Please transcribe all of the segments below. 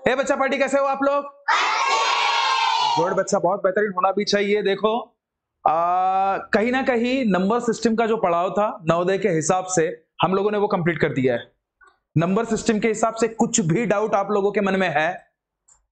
हे बच्चा पार्टी कैसे हो आप लोग? गुड बच्चा, बहुत बेहतरीन होना भी चाहिए। देखो कहीं ना कहीं नंबर सिस्टम का जो पड़ाव था नवोदय के हिसाब से हम लोगों ने वो कंप्लीट कर दिया है। नंबर सिस्टम के हिसाब से कुछ भी डाउट आप लोगों के मन में है,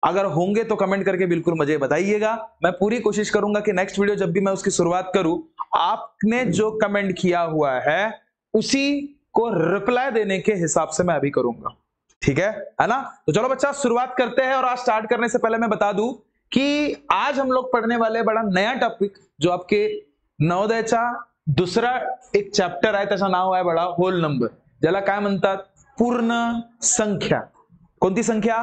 अगर होंगे तो कमेंट करके बिल्कुल मुझे बताइएगा। मैं पूरी कोशिश करूंगा कि नेक्स्ट वीडियो जब भी मैं उसकी शुरुआत करूं, आपने जो कमेंट किया हुआ है उसी को रिप्लाई देने के हिसाब से मैं अभी करूंगा, ठीक है ना? तो चलो बच्चा शुरुआत करते हैं। और आज स्टार्ट करने से पहले मैं बता दूं कि आज हम लोग पढ़ने वाले बड़ा नया टॉपिक जो आपके नवोदयचा दुसरा एक चॅप्टर आहे, त्याचं नाव आहे बडा होल नंबर, ज्याला काय म्हणतात पूर्ण संख्या। कोणती संख्या?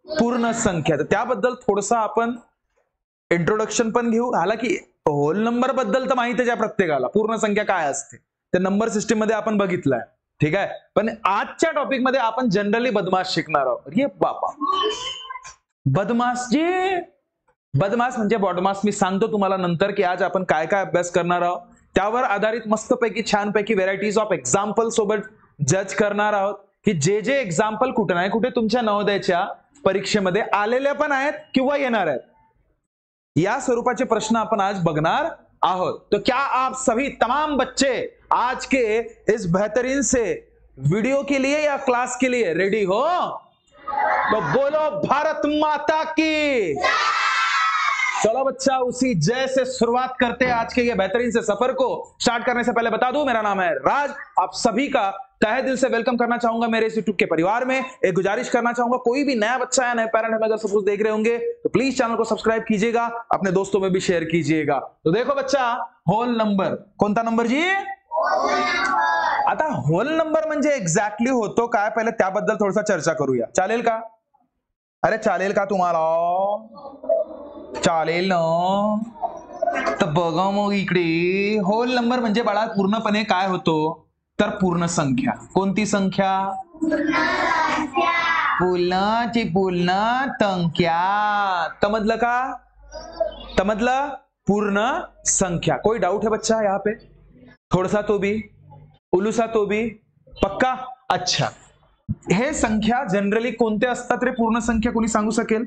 पूर्ण संख्या। तर त्याबद्दल थोडंसं आपण इंट्रोडक्शन पण घेऊ। हालांकि होल नंबर बद्दल तर माहितीच आहे प्रत्येकाला, पूर्ण संख्या काय असते ते नंबर सिस्टम मध्ये आपण बघितलंय, ठीक आहे। पण आजच्या टॉपिक मध्ये आपण जनरली बदमाश शिकणार आहोत। अरे बाबा, बदमाश जी, बदमाश म्हणजे बॉडमास। मी सांगतो तुम्हाला नंतर की आज आपण काय काय अभ्यास करणार आहोत, त्यावर आधारित मस्तपैकी छानपैकी व्हेरायटीज ऑफ एक्झाम्पल सोबत जज करणार आहोत की जे जे एक्झाम्पल कुठे नाही कुठे तुमच्या नवोदयच्या परीक्षेमध्ये आलेले पण आहेत किंवा येणार आहेत, या स्वरूपाचे प्रश्न आपण आज बघणार आहोत। तो क्या आप सभी तमाम बच्चे आज के इस बेहतरीन से वीडियो के लिए या क्लास के लिए रेडी हो? तो बोलो भारत माता की। चलो बच्चा, उसी जय से शुरुआत करते हैं आज के ये बेहतरीन से सफर को। स्टार्ट करने से पहले बता दूं, मेरा नाम है राज। आप सभी का तहे दिल से वेलकम करना चाहूंगा मेरे इस यूट्यूब के परिवार में। एक गुजारिश करना चाहूंगा, कोई भी नया बच्चा या नए पेरेंट हमें अगर सपोज देख रहे होंगे तो प्लीज चैनल को सब्सक्राइब कीजिएगा, अपने दोस्तों में भी शेयर कीजिएगा। तो देखो बच्चा, होल नंबर, कोणता नंबर जी? आता होल नंबर म्हणजे एक्झॅक्टली होतो काय, पहिले त्याबद्दल थोडसा चर्चा करूया, चालेल का? अरे चालेल का तुम्हाला? चालेल ना? तर बघा मग इकडे होल नंबर म्हणजे बाळा पूर्णपणे काय होतो तर पूर्ण संख्या। कोणती संख्या? पूर्णची पूर्ण संख्या। समझलं का? समझलं? पूर्ण संख्या। कोई डाउट है बच्चा यहाँ पे? थोड़ा तो भी, उलूसा तो भी, पक्का? अच्छा, हे संख्या जनरली कोणते असतात रे? पूर्ण संख्या कोणी सांगू शकेल?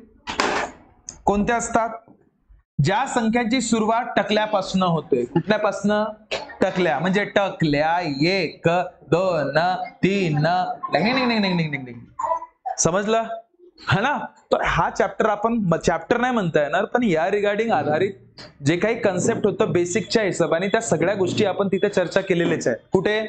कोणत्या असतात? ज्या संख्यांची सुरुवात टकल्यापासून होते। कुठल्यापासून? टकल्या, म्हणजे टकल्या 1 2 3 नहीं, समजलं है ना? तर हा चॅप्टर आपण चॅप्टर नाही म्हणता येणार, पण या रिगार्डिंग आधारित जे काही कन्सेप्ट होतं बेसिकच्या हिशोबाने त्या सगळ्या गोष्टी आपण तिथे चर्चा केलेल्याच आहेत। कुठे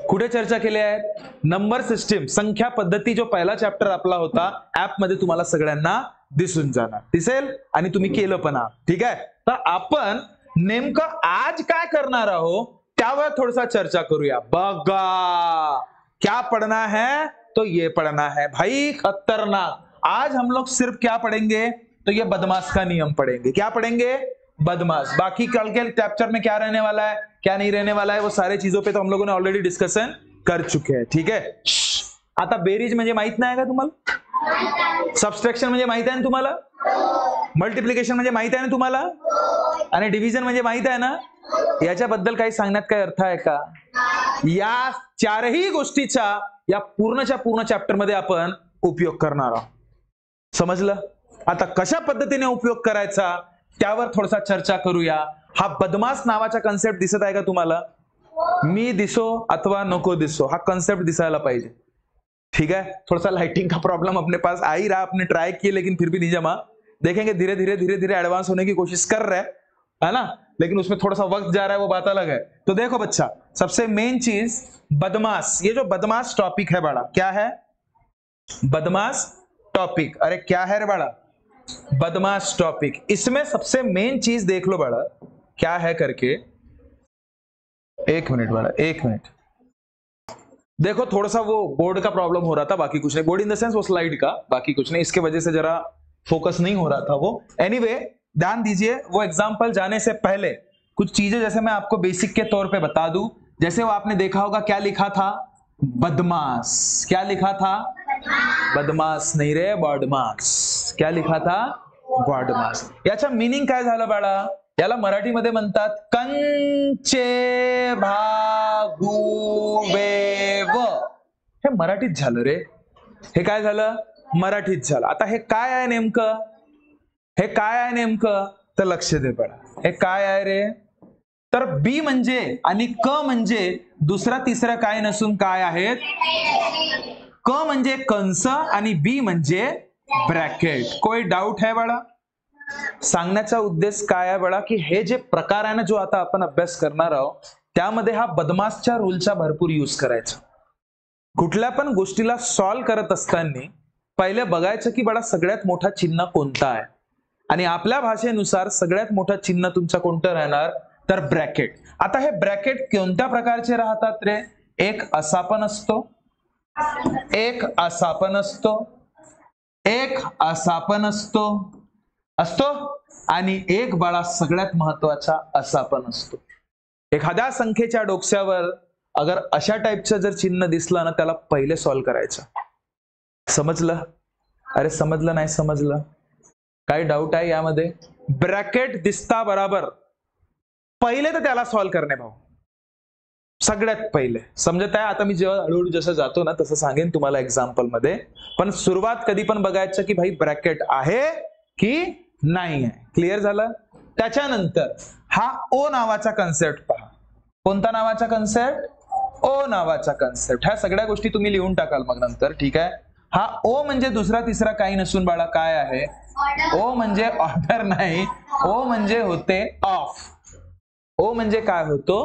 कुठे चर्चा केली आहे? नंबर सिस्टीम, संख्या पद्धती, जो पहिला चॅप्टर आपला होता ऍप मध्ये तुम्हाला सगळ्यांना दिसून जाणार, दिसेल आणि तुम्ही केलं पण आहात, ठीक आहे। तर आपण नेमकं आज काय करणार आहोत त्यावर थोड़ा चर्चा करूया। बघा, क्या पढ़ना है? तो ये पढ़ना है भाई, खतरनाक। आज हम लोग सिर्फ क्या पढ़ेंगे तो ये बदमाश का नियम पढ़ेंगे। क्या पढ़ेंगे? बदमाश। बाकी कल के चैप्टर में क्या रहने वाला है क्या नहीं रहने वाला है, वो सारे चीजों पे तो हम लोगों ने ऑलरेडी डिस्कशन कर चुके हैं, ठीक है। आता बेरीज म्हणजे माहित नाही का तुम्हाला? सबस्ट्रॅक्शन म्हणजे माहित आहे ना तुम्हाला? मल्टिप्लिकेशन म्हणजे माहित आहे ना तुम्हाला? आणि डिव्हिजन म्हणजे माहित आहे ना? याच्याबद्दल काही सांगण्यात काय अर्थ आहे का? या चारही गोष्टीचा या पूर्णच्या पूर्ण चॅप्टर मध्ये आपण उपयोग करणार आहोत, समजलं? आता कशा पद्धतीने उपयोग करायचा त्यावर थोडासा चर्चा करूया। हा बदमाश नावाचा कन्सेप्ट दिसत आहे का तुम्हाला? मी दिसो अथवा नको दिसो, हा कन्सेप्ट दिसायला पाहिजे, ठीक है। थोड़ा सा लाइटिंग का प्रॉब्लम अपने पास आ ही रहा, आपने ट्राई किए लेकिन फिर भी नहीं जमा। देखेंगे धीरे धीरे एडवांस होने की कोशिश कर रहे हैं, है ना, लेकिन उसमें थोड़ा सा वक्त जा रहा है, वो बात अलग है। तो देखो बच्चा, सबसे मेन चीज बदमाश, ये जो बदमाश टॉपिक है बड़ा, क्या है? बदमाश टॉपिक। अरे क्या है रे बड़ा? बदमाश टॉपिक। इसमें सबसे मेन चीज देख लो बड़ा, क्या है करके। एक मिनट बड़ा, एक मिनट देखो, थोड़ा सा वो बोर्ड का प्रॉब्लम हो रहा था, बाकी कुछ नहीं। बोर्ड इन द सेंस वो स्लाइड का, बाकी कुछ नहीं, इसके वजह से जरा फोकस नहीं हो रहा था वो। एनीवे, ध्यान दीजिए, वो एग्जाम्पल जाने से पहले कुछ चीजें जैसे मैं आपको बेसिक के तौर पे बता दूं। जैसे वो आपने देखा होगा, क्या लिखा था? बदमाश। क्या लिखा था? बदमाश नहीं रे, बॉडमास। क्या लिखा था? बॉडमास। याचा मीनिंग काय झालं बाळा? याला मराठीमध्ये म्हणतात कंचे भागुवेव। हे मराठीत झालं रे, हे काय झालं? मराठीत झालं. आता हे काय आहे नेमकं, हे काय आहे नेमकं, तर लक्ष दे बळा. हे काय आहे रे, तर बी म्हणजे आणि क म्हणजे दुसरा तिसरा काय नसून काय आहेत, क म्हणजे कंस आणि बी म्हणजे ब्रॅकेट. कोई डाऊट है बाळा? सांगण्याचा उद्देश काय आहे बाळा, की हे जे प्रकार आहे ना, जो आता आपण अभ्यास करणार आहोत, त्यामध्ये हा बदमाशच्या रूलचा भरपूर यूज करायचा. कुठल्या पण गोष्टीला सॉल्व करत असताना पहिले बघायचं की बाळा सगळ्यात मोठा चिन्ह कोणता आहे, आणि आपल्या भाषेनुसार सगळ्यात मोठा चिन्ह तुमचा कोणतं राहणार, तर ब्रॅकेट. आता हे ब्रॅकेट कोणत्या प्रकारचे राहतात रे, एक असा पण असतो, एक असा पण असतो, एक असा पण असतो आणि एक बाळा सगळ्यात महत्वाचा असा पण असतो. एखाद्या संख्येच्या डोक्यावर अगर अशा टाइपचं जर चिन्ह दिसलं ना, त्याला पहिले सॉल्व करायचं. समजलं? अरे समजलं नाही समजलं? काही डाऊट आहे यामध्ये? ब्रॅकेट दिसता बराबर पहिले तर त्याला सॉल्व करणे भाऊ, सगळ्यात पहिले. समजत आहे? आता मी जेव्हा हळूहळू जसं जातो ना तसं सांगेन तुम्हाला एक्झाम्पल मध्ये, पण सुरुवात कधी पण बघायचं की भाई ब्रॅकेट आहे की नाही आहे. क्लिअर झालं? त्याच्यानंतर हा ओ नावाचा कन्सेप्ट पहा. कोणता नावाचा कन्सेप्ट? ओ नावाचा कन्सेप्ट. ह्या सगळ्या गोष्टी तुम्ही लिहून टाकाल मग नंतर, ठीक आहे? हा ओ म्हणजे दुसरा तिसरा काही नसून बाळा काय आहे, ओ म्हणजे ऑर्डर नाही, ओ म्हणजे होते ऑफ. ओ म्हणजे काय होतो,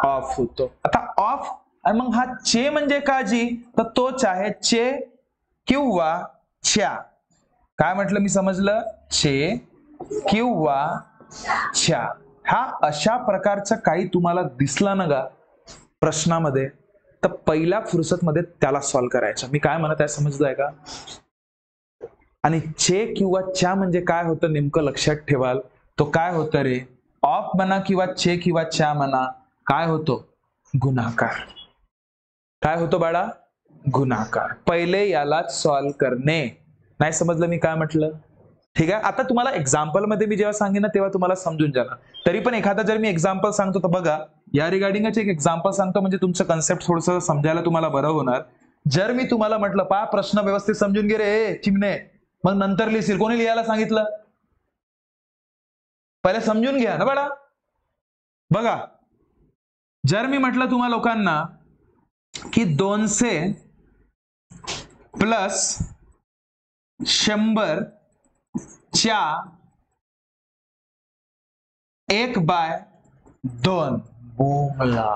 ऑफ होतो. आता ऑफ आणि मग हा चे म्हणजे का जी, तर तोच आहे चे किंवा च्या. काय म्हटलं मी समजलं? चे किंवा च्या. हा अशा प्रकारचं काही तुम्हाला दिसला ना गा प्रश्नामध्ये, तर पहिल्या फुरसतमध्ये त्याला सॉल्व करायचं. मी काय म्हणत आहे समजलंय का? आणि चे किंवा च्या म्हणजे काय होतं नेमकं लक्षात ठेवाल, तो काय होतं रे, ऑफ म्हणा किंवा चे किंवा च्या म्हणा, काय होतो, गुणाकार. काय होतो बाळा, गुणाकार. पहिले याला सॉल्व करणे. नाही समजलं मी काय म्हटलं? ठीक आहे. आता तुम्हाला एक्झाम्पल मध्ये मी जेव्हा सांगेन ना तेव्हा तुम्हाला समजून जाणार. तरी पण एखादा जर मी एक्झाम्पल सांगतो तर बघा, या रिगार्डिंगच एक एक्झाम्पल सांगतो म्हणजे तुमचं कन्सेप्ट थोडंसं समजायला तुम्हाला बरं होणार. जर मी तुम्हाला म्हटलं पहा प्रश्न व्यवस्थित समजून घे रे चिमणे, मग नंतर लिहिशील, कोणी लिहायला सांगितलं? पहिले समजून घ्या ना बाळा. बघा, जर मी म्हटलं तुम्हा लोकांना की 200 प्लस 100 च्या 1/2 बोमला.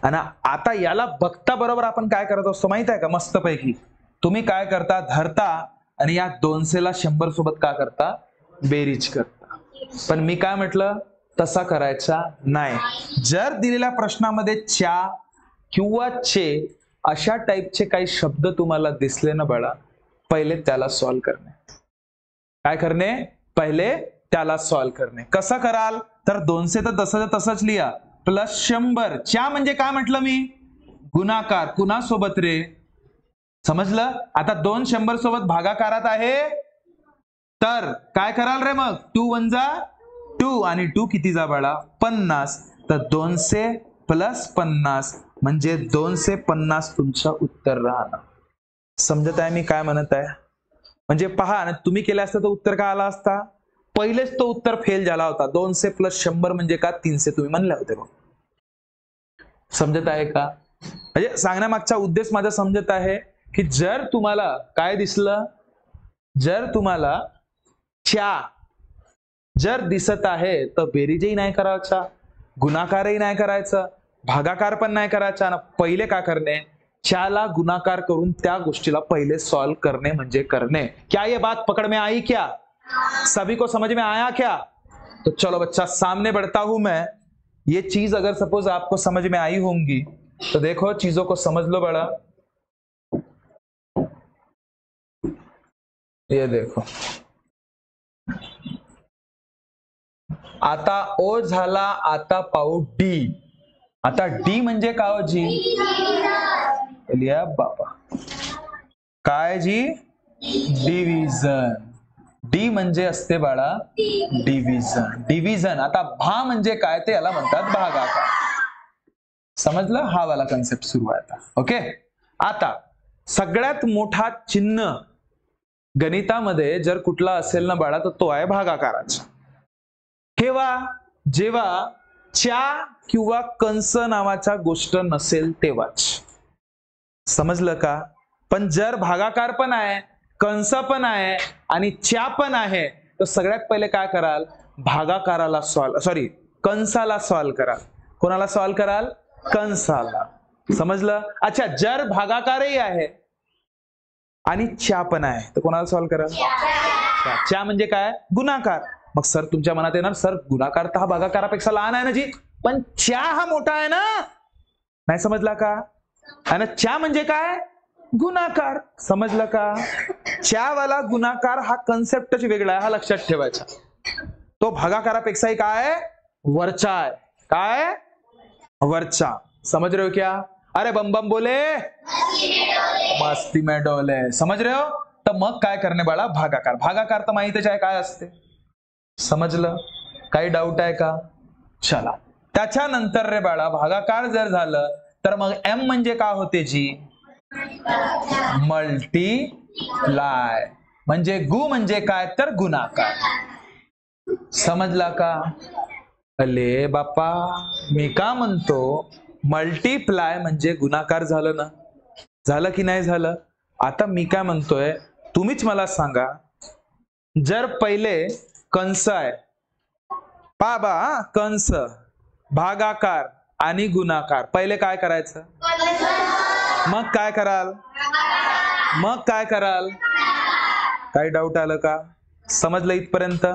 आणि आता याला बघता बरोबर आपण काय करत असतो माहित आहे का? मस्तपैकी तुम्ही काय करता, धरता आणि या 200 ला 100 सोबत का करता, बेरीज करता. पण मी काय म्हटलं, तसा करायचा नाही. जर दिलेल्या प्रश्नामध्ये च्या किंवा चे अशा टाइपचे काही शब्द तुम्हाला दिसले ना बाळा, पहिले त्याला सॉल्व करणे. काय करणे? पहिले त्याला सॉल्व करणे. कसं कराल, तर 200 तर तसंच लिहा, प्लस 100. च्या म्हणजे काय म्हटलं मी, गुणाकार. कुणासोबत रे, समजलं? आता 2 100 सोबत भागाकारात आहे, तर काय कराल रे मग, 2 1 जा 2 आणि 2 किती जा बाळा, 50. तर 200 प्लस 50 म्हणजे 250 तुमचं उत्तर राहणार. समजत आहे मी काय म्हणत आहे? म्हणजे पहा, तुम्ही केलं असतं तर उत्तर काय आला असता, पहिलेच तो उत्तर फेल झाला होता. 200 प्लस 100 म्हणजे का 300 तुम्ही म्हणले होते. मग समजत आहे का? म्हणजे सांगण्यामागचा उद्देश माझा समजत आहे की जर तुम्हाला काय दिसलं, जर तुम्हाला च्या जर दिसत आहे तर बेरीजही नाही करायचा, गुणाकारही नाही करायचा, भागाकार पण नाही करायचा ना. पहिले काय करणे, च्याला गुणाकार करून त्या गोष्टीला पहिले सॉल्व करणे म्हणजे करणे. क्या ये बात पकड़ में आई क्या? सभी को समझ में आया क्या? तो चलो बच्चा, सामने बढ़ता हूं मैं. ये चीज अगर सपोज आपको समझ में आई होंगी तो देखो, चीजों को समझ लो बड़ा. ये देखो, आता ओ झाला, आता पाहू डी. आता डी म्हणजे काय हो जी, लिया बाबा, काय जी, डिव्हिजन. डी म्हणजे असते बाळा डिव्हिजन. डिव्हिजन. आता भा म्हणजे काय, ते याला म्हणतात भागाकार. समजलं? हा वाला कन्सेप्ट सुरू आहे आता. ओके. आता सगळ्यात मोठा चिन्ह गणितामध्ये जर कुठला असेल ना बाळा तर तो आहे भागाकाराचा. केव्हा? जेव्हा च्या किंवा कंस नावाच्या गोष्ट नसेल तेव्हाच. समजलं का? पण जर भागाकार पण आहे, कंस पण आहे आणि च्या पण आहे तर सगळ्यात पहिले काय कराल? भागाकाराला कंसाला सॉल्व कराल. कोणाला सॉल्व कराल? कंसाला. समजलं? अच्छा, जर भागाकारही आहे आणि च्या पण आहे तर कोणाला सॉल्व कराल? च्या म्हणजे काय? गुणाकार. मग सर तुमच्या मनात येणार, सर गुणाकार तर हा भागाकारापेक्षा लहान आहे ना जी, पण च्या हा मोठा आहे ना. नाही समजला का? आणि च्या म्हणजे काय? गुणाकार. समजलं का? च्या वाला गुणाकार हा कन्सेप्टच वेगळा आहे, हा लक्षात ठेवायचा. तो भागाकारापेक्षाही काय? वरचा आहे. काय? वरचा. समझ रहे हो क्या? अरे बम बम बोले, मस्ती में डोले. समझ रहे हो? तर मग काय करणे बाळा? भागाकार. भागाकार तर माहितीच आहे काय असते. समजलं? काही डाऊट आहे का? चला, त्याच्यानंतर रे बाळा भागाकार जर झालं तर मग एम म्हणजे काय होते जी? मल्टीप्लाय. म्हणजे गु म्हणजे काय? तर गुणाकार. समजला का? अले बापा, मी का म्हणतो मल्टीप्लाय म्हणजे गुणाकार झालं ना? झालं की नाही झालं? आता मी काय म्हणतोय तुम्हीच मला सांगा, जर पहिले कंस आहे बाबा, कंस, भागाकार आणि गुणाकार, पहिले काय करायचं? मग काय कराल? मग काय कराल? काही डाऊट आलं का? समजलं इथपर्यंत?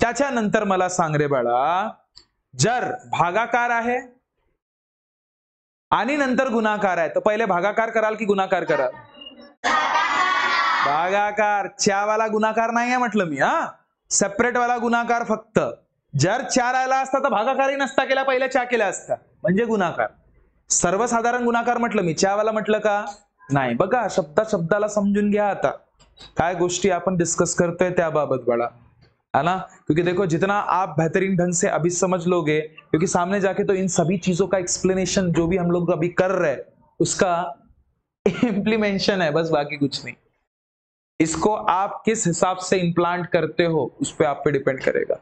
त्याच्यानंतर मला सांग रे बाळा, जर भागाकार आहे आणि नंतर गुणाकार आहे तर पहिले भागाकार कराल की गुणाकार कराल? भागाकार. च्या वाला गुणाकार नाही आहे म्हटलं मी, सेपरेट वाला गुणाकार फक्त. जर च्या राहिला असता तर भागाकारही नसता केला, पहिले च्या केल्या असता, म्हणजे गुणाकार. सर्वसाधारण गुणाकार म्हटलं मी, च्या वाला म्हटलं का नाही. बघा, शब्दाला समजून घ्या. आता काय गोष्टी आपण डिस्कस करतोय त्याबाबत बाळा, है ना? क्योंकि देखो, जितना आप बेहतरीन ढंग से अभी समझ लोगे, क्योंकि सामने जाके तो इन सभी चीजों का एक्सप्लेनेशन जो भी हम लोग अभी कर रहे हैं उसका इम्प्लीमेंशन है, बस, बाकी कुछ नहीं. इसको आप किस हिसाब से इम्प्लांट करते हो उस पर आप पे डिपेंड करेगा.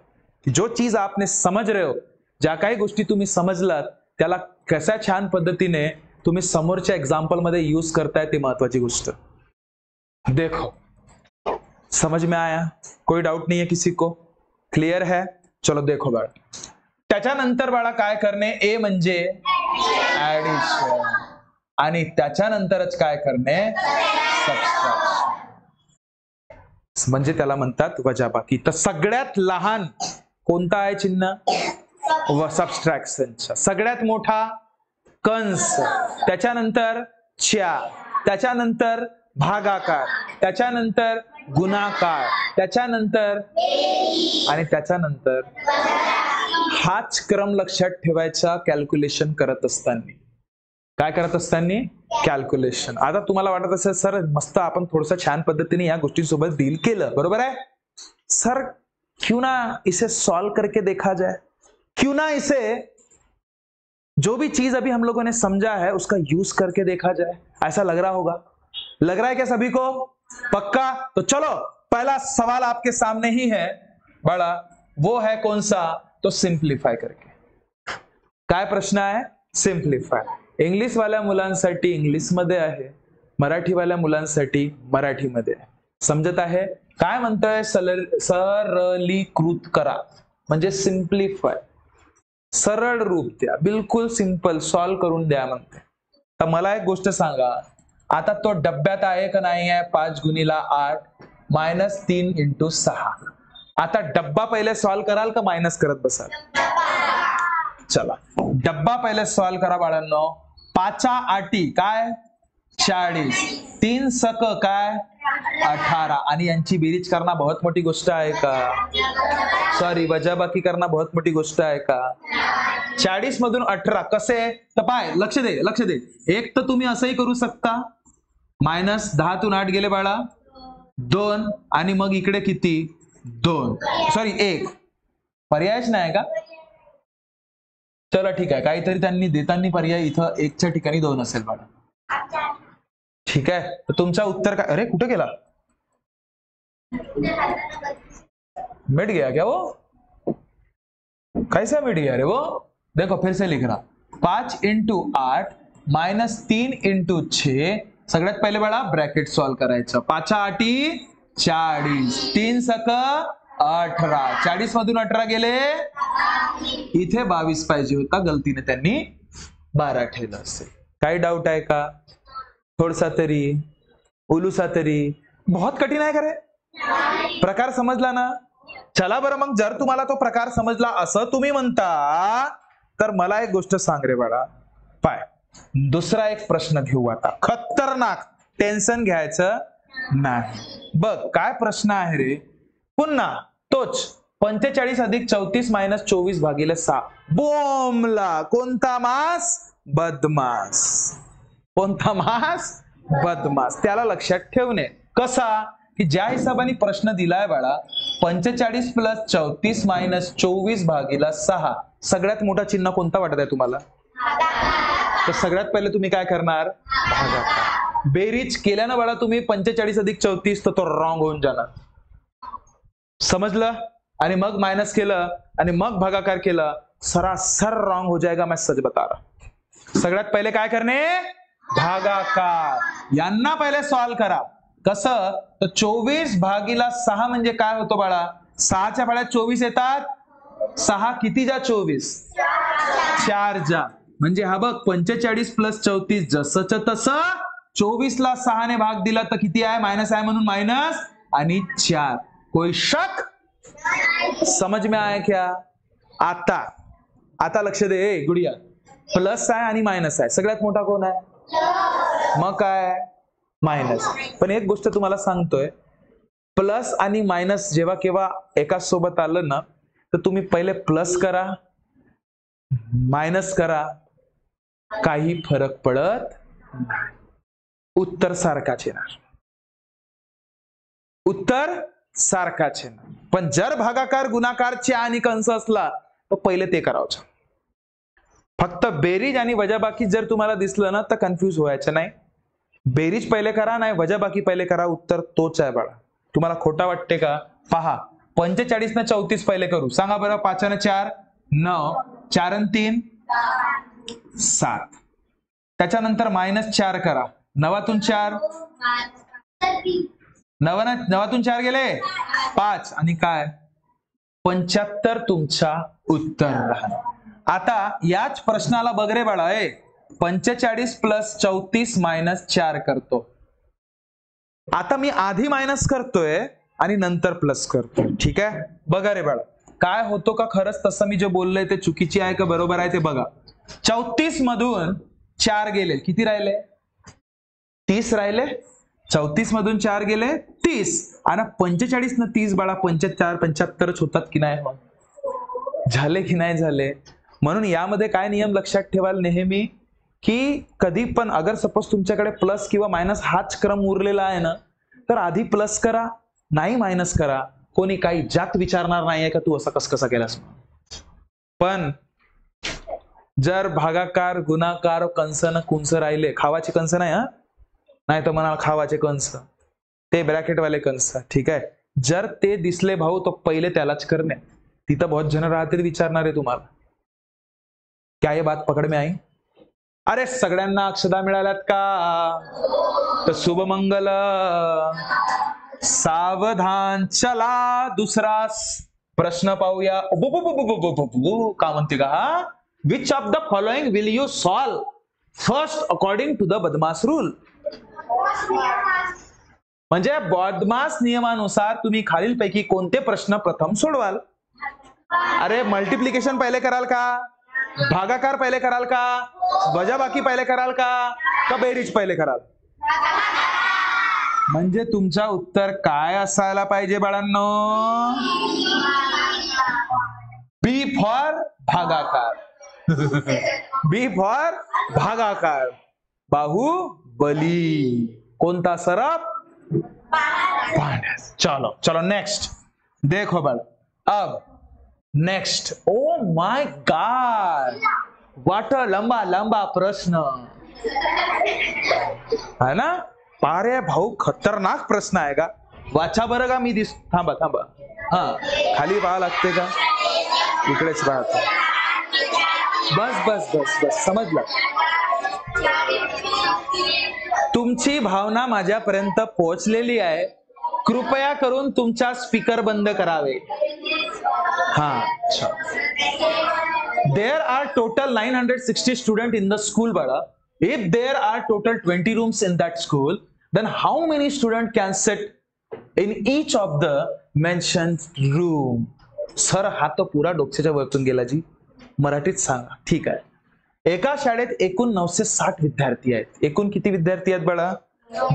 जो चीज आपने समझ रहे हो, ज्या काही गोष्टी तुम्ही समजलात त्याला कशा छान पद्धतीने तुम्ही समोरच्या एग्जाम्पल मध्ये यूज करताय ते महत्वाची गोष्ट. देखो, समझ में आया? कोई डाउट नहीं है किसी को? क्लियर है? चलो देखो बाळा, त्याच्यानंतर बाळा काय करणे? ए म्हणजे ऍडिशन आणि त्याच्यानंतरच काय करणे? सबट्रॅक्शन. म्हणजे त्याला म्हणतात वजाबाकी. तर सगळ्यात लहान कोणता आहे चिन्ह? सबट्रॅक्शनचा. सगळ्यात मोठा कंस, त्याच्यानंतर च्या, त्याच्यानंतर भागाकार, त्याच्यानंतर गुणाकार, त्याच्यानंतर आणि त्याच्यानंतर. हाच क्रम लक्षात ठेवायचा कॅल्क्युलेशन करत असताना. काय करत असताना? कॅल्क्युलेशन. आता तुम्हाला वाटत असेल सर मस्त आपण थोडस छान पद्धतीने या गोष्टींसोबत डील केलं, बरोबर आहे सर, क्यों ना इसे सॉल्व करके देखा जाए, क्यों ना इसे जो भी चीज अभी हम लोगों ने समझा है उसका यूज करके देखा जाए. ऐसा लग रहा होगा? लग रहा है क्या सभी को? पक्का? तो चलो, पहला सवाल आपके सामने ही है बड़ा, वो है कौन सा? तो सिंप्लिफाय करके. काय प्रश्न आहे? सिंप्लिफाय. इंग्लिश वाल्या मुलांसाठी इंग्लिश मध्ये आहे, मराठी वाल्या मुलांसाठी मराठी मध्ये आहे. समजत आहे? काय म्हणतोय? सरलीकृत करा म्हणजे सिंप्लिफाय. सरळ रूप द्या, बिलकुल सिंपल सॉल्व करून द्या म्हणते. तर मला एक गोष्ट सांगा, आता तो डब्यात आहे का नाही आहे? 5 गुणिला 8 मायनस 3 इंटू 6. आता डब्बा पहिले सॉल्व कराल का मायनस करत बसाल? चला, डब्बा पहिले सॉल्व करा बाळांनो. 5 8 काय? 40. 3 सक काय? 18. आणि यांची बेरीज करणं बहुत मोठी गोष्ट आहे का? सॉरी, वजाबाकी करणं बहुत मोठी गोष्ट आहे का? 40 मधून 18 कसे? तर पाय, लक्ष दे, लक्ष दे. एक तर तुम्ही असंही करू शकता, मायनस 10 तून 8 गेले बाळा 2, आणि मग इकडे किती? 2, सॉरी 1. पर्यायच नाही का? चला ठीक आहे, काहीतरी त्यांनी देताना पर्याय इथं 1च्या ठिकाणी 2 असेल बाळा. ठीक आहे, तर तुमचं उत्तर काय? अरे कुठे गेला? मिट गया क्या वो? कैसा मिट गया रे वो? देखो फिर से लिख रहा, 5 इंटू 8 माइनस 3 इंटू 6. सगळ्यात पहिले बघा ब्रॅकेट सॉल्व करायचं. 5 8 40, 3 सक 18, 40 मधून 18 गेले, इथे 22 पाहिजे होता, गलतीने त्यांनी 12 ठेवलं असेल. काही डाऊट आहे का? थोडसा तरी, उलूसा तरी. बहुत कठीण आहे का रे? प्रकार समजला ना? चला बरं मग, जर तुम्हाला तो प्रकार समजला असं तुम्ही म्हणता, तर मला एक गोष्ट सांग रे बाळा. पाय, दुसरा एक प्रश्न घेऊ आता, खतरनाक. टेन्शन घ्यायचं नाही. बघ काय प्रश्न आहे रे. पुन्हा तोच 45 अधिक 34 मायनस 24 भागिले 6. बोमला. कोणता मास? बदमास. कोणता मास? बदमास. त्याला लक्षात ठेवणे. कसा? की ज्या हिशोबाने प्रश्न दिलाय बाळा, 45 प्लस 34 मायनस 24 भागिला 6, सगळ्यात मोठा चिन्ह कोणता वाटत आहे तुम्हाला? तर सगळ्यात पहिले तुम्ही काय करणार? भागाकार. बेरीज केल्यानं बाळा तुम्ही 45 अधिक 34, तर तो रॉंग होऊन जाणार. समजलं? आणि मग मायनस केलं आणि मग भागाकार केलं, सरासर रॉंग हो जाएगा, मैं सच बता रहा. सगळ्यात पहिले काय करणे? भागाकार. यांना पहिले सॉल्व करा. कसं? तर 24 भागिला 6 म्हणजे काय होतो बाळा? 6च्या पाड्यात 24 येतात. 6 किती जा? 24. 4 जा. म्हणजे हा बघ, 45 प्लस 34 जसंच तसं. 24 ला 6 ने भाग दिला तर किती आहे? मायनस आहे म्हणून मायनस आणि 4. कोई शक? समझ में आया क्या? आता लक्ष दे गुडिया. प्लस आहे आणि मायनस आहे, सगळ्यात मोठा कोण आहे? मग काय? मायनस. पण एक गोष्ट तुम्हाला सांगतोय, प्लस आणि मायनस जेव्हा केव्हा एका सोबत आलं ना, तर तुम्ही पहिले प्लस करा, मायनस करा, काही फरक पडत नाही. उत्तर सारखाच येणार. उत्तर सारखाच येणार. पण जर भागाकार, गुणाकार, चे आणि कंस असला तर पहिले ते करावं. फक्त बेरीज आणि वजाबाकी जर तुम्हाला दिसलं ना, तर कन्फ्यूज व्हायचं नाही. बेरीज पहिले करा, नाही वजाबाकी पहिले करा. उत्तर तोच आहे बाळा. तुम्हाला खोटा वाटते का? पहा, 45 ने 34 पहिले करू. सांगा बरं. 5 ने 4 9, 4 ने 3 7. त्याच्यानंतर मायनस 4 करा. 9तून 4, 9तून 4 गेले 5 आणि काय? 75 तुमचा उत्तर राहणार. आता याच प्रश्नाला बघ रे बाळा. 45 प्लस 34 मायनस 4 करतो. आता मी आधी मायनस करतोय आणि नंतर प्लस करतोय. ठीक आहे? बघा रे बाळा, काय होतो का खरंच तसं मी जे बोललोय ते चुकीची आहे का बरोबर आहे ते बघा. 34 मधून 4 गेले, किती राहिले? 30 राहिले. 34 मधून 4 गेले 30. आणि 45 न 30 बाळा 75 होतात की नाही? झाले की नाही झाले? म्हणून यामध्ये काय नियम लक्षात ठेवाल नेहमी, की कधी पण अगर सपोज तुमच्याकडे प्लस किंवा मायनस हाच क्रम उरलेला आहे ना, तर आधी प्लस करा, नाही मायनस करा. कोणी काही जात विचारणार नाहीये का तू असं कसा केलास. पण जर भागाकार, गुणाकार, कंस न कुंस राहिले, खावाचे कंस नाही हा, नाही तर म्हणा खावाचे कंस, ते ब्रॅकेट वाले कंस. ठीक आहे? जर ते दिसले भाऊ तो पहिले त्यालाच करणे. तिथं बहुत जण राहतील विचारणारे तुम्हाला, क्या ये बात पकड में आई? अरे सगळ्यांना अक्षदा मिळाल्यात का? तर शुभमंगल. सावधान. चला दुसरा प्रश्न पाहूया. का म्हणते का हा? Which of the following will you solve first according to the BODMAS rule? म्हणजे बदमाश नियमानुसार तुम्ही खालीलपैकी कोणते प्रश्न प्रथम सोडवाल? अरे मल्टिप्लिकेशन पहिले कराल का? भागाकार पहिले कराल का? वजाबाकी पहिले कराल का बेरीज पहिले कराल? म्हणजे तुमचा उत्तर काय असायला पाहिजे बाळांनो? बी फॉर भागाकार. बी फॉर भागाकार. बाहुबली. कोणता सरप? चलो चलो नेक्स्ट देखो बाळ. अब next. Oh my God, what a लंबा लंबा प्रश्न है ना? पारे भाऊ खतरनाक प्रश्न आहे का? वाचा बरं का, मी थांबा थांबा, हा खाली पाहा लागते का, इकडेच राहतो. बस बस बस बस समजलं. तुमची भावना माझ्यापर्यंत पोहोचलेली आहे. कृपया करून तुमचा स्पीकर बंद करावे. हा, अच्छा. There are total 960 students in the school, bada. If there are total 20 rooms in that school, then how many students can sit in each of the mentioned room? Sir हा तो पुरा डोक्याच्या वरतून गेला जी. मराठीत सांगा. ठीक आहे. एका शाळेत एकूण 960 विद्यार्थी आहेत. एकूण किती विद्यार्थी आहेत बाळा?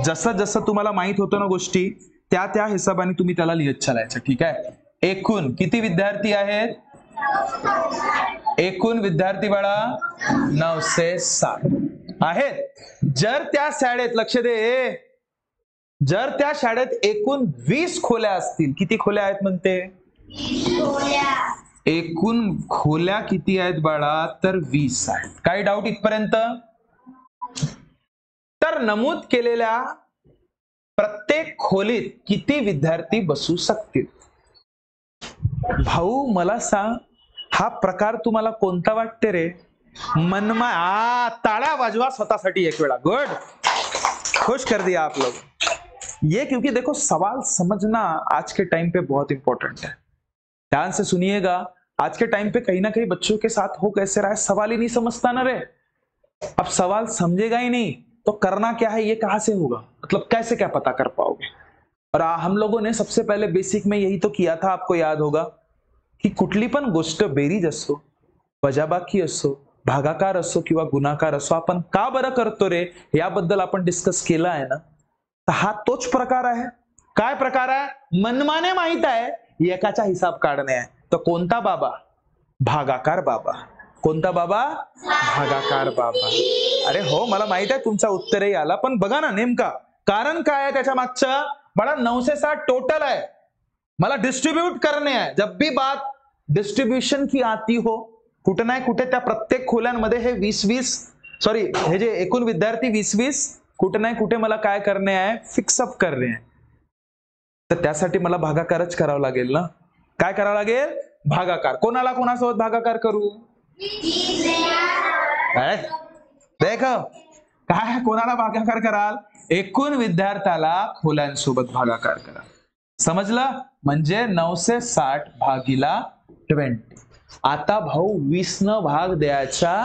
जसं जसं तुम्हाला माहित होतं ना गोष्टी, त्या त्या हिशोबाने तुम्ही त्याला लिहित चालायचं. ठीक आहे. एकूण किती विद्यार्थी आहेत? एकूण विद्यार्थी बाळा 960 आहेत. जर त्या शाळेत, लक्ष दे, जर त्या शाळेत एकूण 20 खोल्या असतील, किती खोल्या आहेत म्हणते? एकूण खोल्या किती आहेत बाळा? तर 20 आहेत. काही डाऊट इथपर्यंत? तर नमूद केलेल्या प्रत्येक खोलीत किती विद्यार्थी बसू शकतील? भाऊ मला सांग, हा प्रकार तुम्हाला कोणता वाटते रे? ताड़ा वाजवा स्वतःसाठी एक वेळा. गुड, खुश कर दिया आप लोग. ये क्योंकि देखो सवाल समझना आज के टाइम पे बहुत इंपॉर्टेंट है. ध्यान से सुनिएगा. आज के टाइम पे कहीं ना कहीं बच्चों के साथ हो कैसे रहा है, सवाल ही नहीं समझता ना रे. अब सवाल समझेगा ही नहीं तो करना क्या है ये कहां से होगा, मतलब कैसे क्या पता कर पाओगे. और हम लोगों ने सबसे पहले बेसिक में यही तो किया था, आपको याद होगा की कुठली पण गोष्ट बेरीज असो, वजाबाकी असो, भागाकार असो किंवा गुणाकार असो, आपण का बरं करतो रे याबद्दल आपण डिस्कस केलं आहे ना. तर हा तोच प्रकार आहे. काय प्रकार आहे? मनमाने माहित आहे एकाचा हिसाब काढणे आहे. तर कोणता बाबा? भागाकार बाबा. कोणता बाबा? भागाकार बाबा. अरे हो, मला माहित आहे तुमचा उत्तरही आला, पण बघा ना नेमका कारण काय आहे त्याच्या मागचं. बड़ा 960 टोटल है, मला डिस्ट्रीब्यूट करने हैं. जब भी बात डिस्ट्रीब्यूशन की आती हो, कुठे नाही कुठे त्या प्रत्येक खोल्यांमध्ये हे 20-20, सॉरी हे जे एकूण विद्यार्थी 20-20 कुठे नाही कुठे मला काय करणे आहे? फिक्सअप करणे आहे. तर त्यासाठी मला भागाकारच करावं लागेल ना. काय करावं लागेल? भागाकार. कोणाला कोणासोबत भागाकार करू? देख काय, कोणाला भागाकार कराल? एकूण विद्यार्थ्याला खोल्यांसोबत भागाकार करा. समजलं? म्हणजे 960 भागीला 20. आता भाऊ 20 न भाग द्यायचा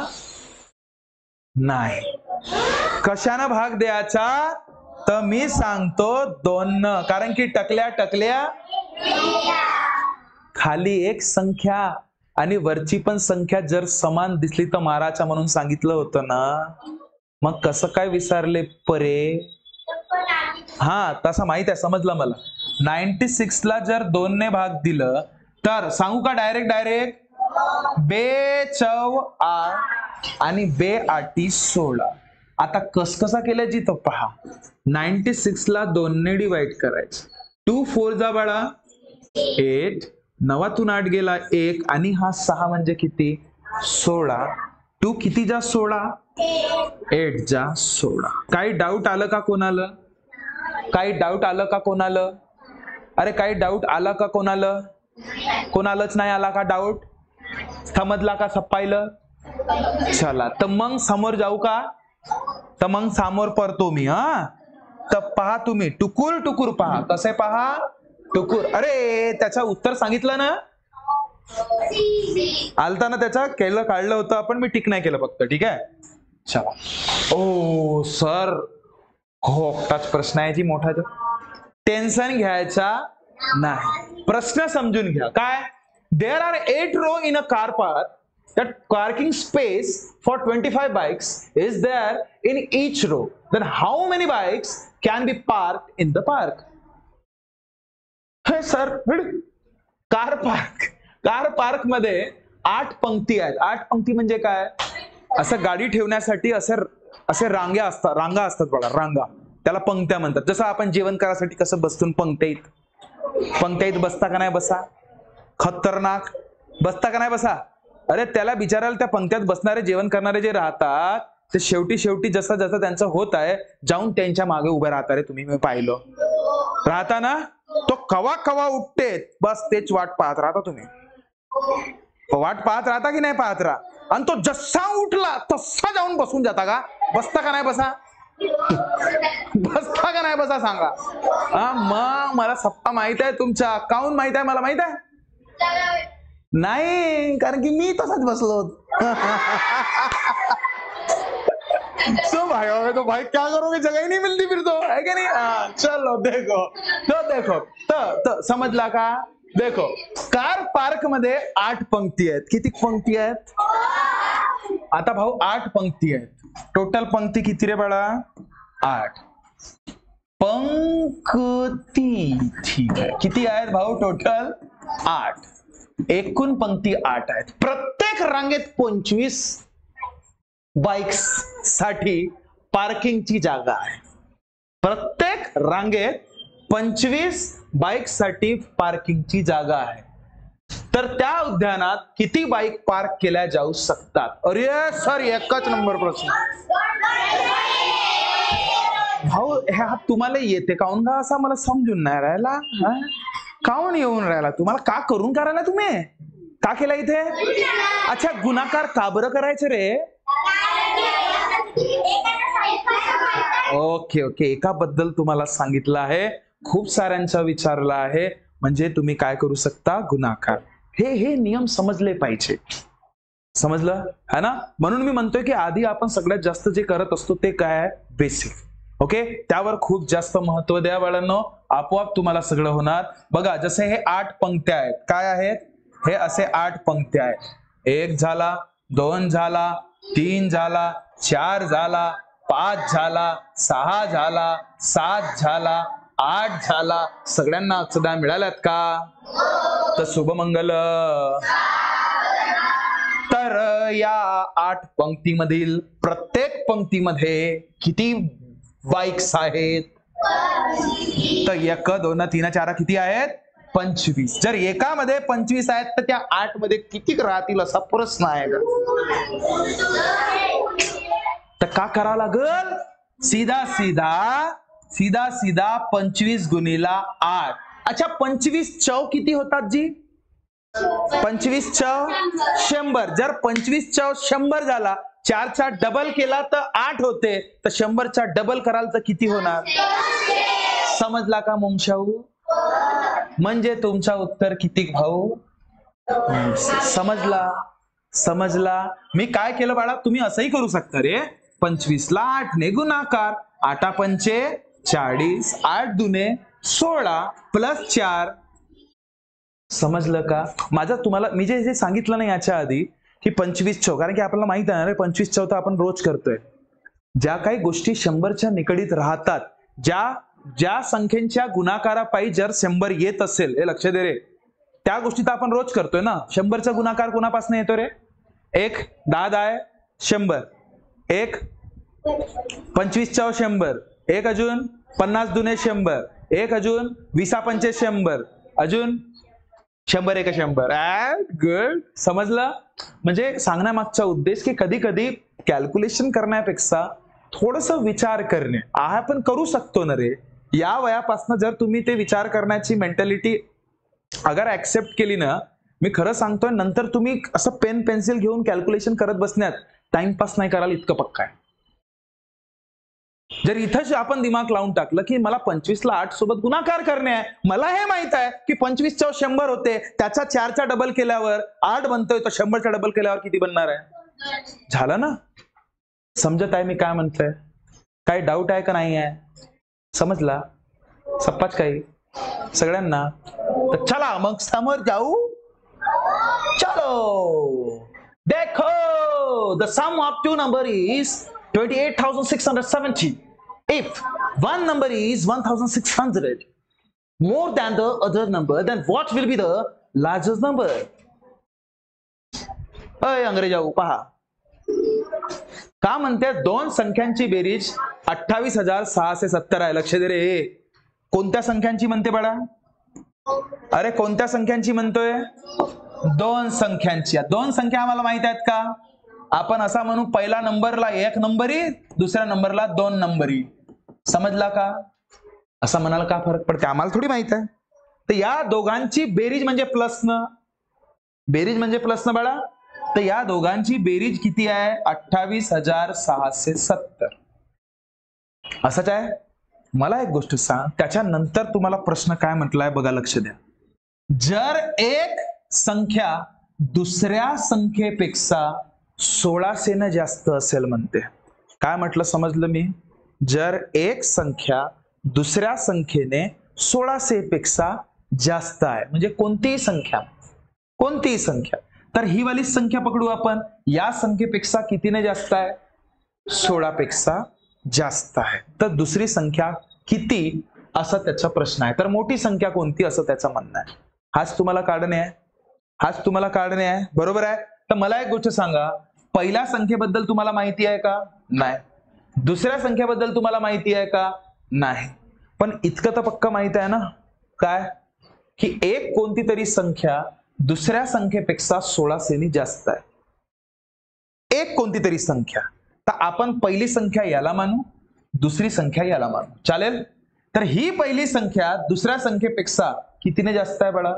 नाही. कशानं भाग द्यायचा? तर मी सांगतो 2 न. कारण की टकल्या टकल्या खाली एक संख्या आणि वरची पण संख्या जर समान दिसली तर मारायचा म्हणून सांगितलं होतं ना. मग कसं काय विसरले परे? हा तसं माहित आहे, समजलं मला. 96 ला जर 2 ने भाग दिलं तर सांगू का डायरेक्ट बे 8 आणि बे 8 16. आता कसा केलं जी तो पहा. 96 ला 2 ने डिवाइड करायचं. 2 4 जा बाळा 8, 9तून 8 गेला 1 आणि हा 6 म्हणजे किती? 16. 2 किती जा 16? 8 जा 16. काही डाऊट आलं का कोणाला? काही डाऊट आलं का कोणाला? अरे काही डाऊट आला का कोणाला? कोणालाच नाही आला का डाऊट? समजला का सपायलं? चला तर मग समोर जाऊ का? तर मग समोर परतो मी. हा तर पहा तुम्ही, टुकुर टुकुर पहा. कसे पहा? टुकुर. अरे त्याचं उत्तर सांगितलं ना, आलता ना त्याचा, केलं काढलं होतं आपण, मी टिक नाही केलं फक्त. ठीक आहे. चला. ओ सर हो, एकटाच प्रश्न आहे जी मोठा. टेन्शन घ्यायचा नाही, प्रश्न समजून घ्या. काय? There are 8 row in a car park. That parking space for 25 bikes is there in each row. Then how many bikes can be parked in the park? Hey sir, car park मध्ये 8 पंक्ती आहेत. 8 पंक्ती म्हणजे काय? असं गाडी ठेवण्यासाठी असे रांगा असतात बघा, रांगा. त्याला पंक्त्या म्हणतात. जसं आपण जेवण करायसाठी कसं बसतून पंक्तीत बसता का नाही बसा? खतरनाक. बसता का नाही बसा? अरे त्याला बिचारायला त्या पंक्त्यात बसणारे जेवण करणारे जे राहतात ते शेवटी जसं त्यांचं होत आहे जाऊन त्यांच्या मागे उभे राहता रे. तुम्ही मी पाहिलं राहता ना. तो कवा कवा उठते बस तेच वाट पाहत राहता तुम्ही. वाट पाहत राहता की नाही पाहत राहा. आणि तो जसा उठला तसा जाऊन बसून जाता का? बसता का नाही बसा? बसता का नाही बसा सांगा. हा मग मला सप्पा माहित आहे तुमचा. काहून माहित आहे मला माहित आहे नाही, कारण की मी तसाच बसलो. तो भाई तो भाई क्या करोगे, जगह ही नहीं मिलती फिर तो, है कि नहीं. चलो देखो तो देखो तो समजला का. देखो कार पार्क मध्ये 8 पंक्ती आहेत. किती पंक्ती आहेत आता भाऊ? 8 पंक्ती आहेत. टोटल पंक्ती किती रे बाळा? 8 पंक्ती. ठीक आहे. किती आहेत भाऊ टोटल? 8. एकूण पंक्ती 8 आहेत. प्रत्येक रांगेत 25 बाईक्स साठी पार्किंगची जागा आहे. प्रत्येक रांगेत 25 बाईक साठी पार्किंगची जागा आहे. तर त्या उद्यानात किती बाईक पार्क केल्या जाऊ शकतात? अरे सर एकच नंबर प्रश्न भाऊ. हा तुम्हाला येते काऊन का असा मला समजून नाही राहिला. काऊन येऊन राहिला तुम्हाला? का करून करायला तुम्ही? का केला इथे? अच्छा गुणाकार का बरं करायचं रे? Okay okay. एकाबद्दल तुम्हाला सांगितलं आहे, खूप साऱ्यांचा विचारला आहे. म्हणजे तुम्ही काय करू शकता? गुणाकार. हे नियम समजले पाहिजे. समजलं है ना. म्हणून मी म्हणतोय की आधी आपण सगळ्यात जास्त जे करत असतो ते काय आहे? बेसिक. ओके. त्यावर खूप जास्त महत्व द्या बाळांनो. आपोआप तुम्हाला सगळं होणार. बघा जसे हे 8 पंक्त्या आहेत. काय आहेत हे? असे 8 पंक्त्या आहेत. 1 झाला, 2 झाला, 3 झाला, 4 झाला, 5 झाला, 6 झाला, 7 झाला, 8 झाला. सगळ्यांना अक्षदा मिळाल्यात का? तर शुभमंगल. तर या 8 पंक्तीमधील प्रत्येक पंक्तीमध्ये किती बाईक्स आहेत? तर 1 2 3 4 किती आहेत? 25. जर एकामध्ये 25 आहेत तर त्या 8 मध्ये किती राहतील असा प्रश्न आहे का? तर का करा लागल? सीधा सीधा 25 गुणिला 8. अच्छा 25 चौ किती होतात जी? 25 चौ 100. जर 25 चौ 100 झाला, 4 चा डबल केला तर 8 होते. तर 100 चा डबल कराल तर किती होणार? समजला का मुंगशाऊ? म्हणजे तुमचा उत्तर किती भाऊ? समजला. मी काय केलं बाळा? तुम्ही असंही करू शकता रे. 25 ला 8 ने गुणाकार. 8 पंचे 40, 8 दुने 16 प्लस 4. समजलं का? माझा तुम्हाला मी जे सांगितलं नाही याच्या आधी की 25 चौ, कारण की आपल्याला माहित आहे ना रे 25 चौ तर आपण रोज करतोय. ज्या काही गोष्टी 100च्या निकडीत राहतात, ज्या संख्येच्या गुणाकारापायी जर 100 येत असेल, हे लक्ष दे रे, त्या गोष्टी तर आपण रोज करतोय ना. 100चा गुणाकार कोणापासून येतो रे? 1 10 10 100, 1 25 चौ 100, 1 अजून 50 दुने 100, 1 अजून 20 पंचे 100, अजून 100 1 100. गुड. समजलं? म्हणजे सांगण्यामागचा उद्देश की कधी कधी कॅल्क्युलेशन करण्यापेक्षा थोडस विचार करणे. आपण करू शकतो ना रे. या वयापासून जर तुम्ही ते विचार करण्याची मेंटॅलिटी अगर ऍक्सेप्ट केली ना, मी खरं सांगतोय, नंतर तुम्ही असं पेन पेन्सिल घेऊन कॅल्क्युलेशन करत बसण्यात टाइमपास नाही कराल इतकं पक्का आहे. जर इथंच आपण दिमाग लावून टाकलं की मला 25 ला 8 सोबत गुणाकार करणे आहे, मला हे माहित आहे की 25 चौ 100 होते, त्याचा 4 चा डबल केल्यावर 8 बनतोय, तर 100 चा डबल केल्यावर किती बनणार आहे? झालं ना? समजत आहे मी काय म्हणतोय? काही डाऊट आहे का नाही आहे? समजला? सप्पाच काही सगळ्यांना? तर चला मग समोर जाऊ. चलो देखो, the sum of two number is 28,670. If one number is 1,600 more than the other number, then what will be the largest number? अंग्रेजाऊ पहा का म्हणते? 2 संख्यांची बेरीज 28,670 आहे. लक्ष दे रे. कोणत्या संख्यांची म्हणते बाळा? अरे कोणत्या संख्यांची म्हणतोय? 2 संख्यांची. 2 संख्या आम्हाला माहित आहेत का? आपण असा म्हणू, पहिला नंबरला 1 नंबरी, दुसऱ्या नंबरला 2 नंबरी. समजला का? असं म्हणाल का फरक पडते? आम्हाला थोडी माहित आहे. तर या दोघांची बेरीज म्हणजे प्लस न, बेरीज म्हणजे प्लस न बाळा. तर या दोघांची बेरीज किती आहे? 28,670. असंच आहे. मला एक गोष्ट सांग, त्याच्यानंतर तुम्हाला प्रश्न काय म्हटलाय बघा, लक्ष द्या. जर एक संख्या दुसऱ्या संख्येपेक्षा 16 ने जास्त असेल म्हणते. काय म्हटलं समजलं मी? जर एक संख्या दुसऱ्या संख्येने 16 पेक्षा जास्त आहे, म्हणजे कोणतीही संख्या, कोणतीही संख्या, तर ही वाली संख्या पकडू आपण. या संख्येपेक्षा कितीने जास्त आहे? 16 पेक्षा जास्त आहे. तर दुसरी संख्या किती असा त्याचा प्रश्न आहे. तर मोठी संख्या कोणती असं त्याचं म्हणणं आहे. हाच तुम्हाला काढणे आहे, हाच तुम्हाला काढणे आहे. बरोबर आहे. तर मला एक गोष्ट सांगा, पहिल्या संख्येबद्दल तुम्हाला माहिती आहे का? नाही. दुसऱ्या संख्येबद्दल तुम्हाला माहिती आहे का? नाही. पण इतकं तर पक्का माहित आहे ना, काय की एक कोणती तरी संख्या दुसऱ्या संख्येपेक्षा 16 ने जास्त आहे. एक कोणती तरी संख्या. तर आपण पहिली संख्या याला मानू, दुसरी संख्या याला मानू, चालेल? तर ही पहिली संख्या दुसऱ्या संख्येपेक्षा कितीने जास्त आहे बाळा?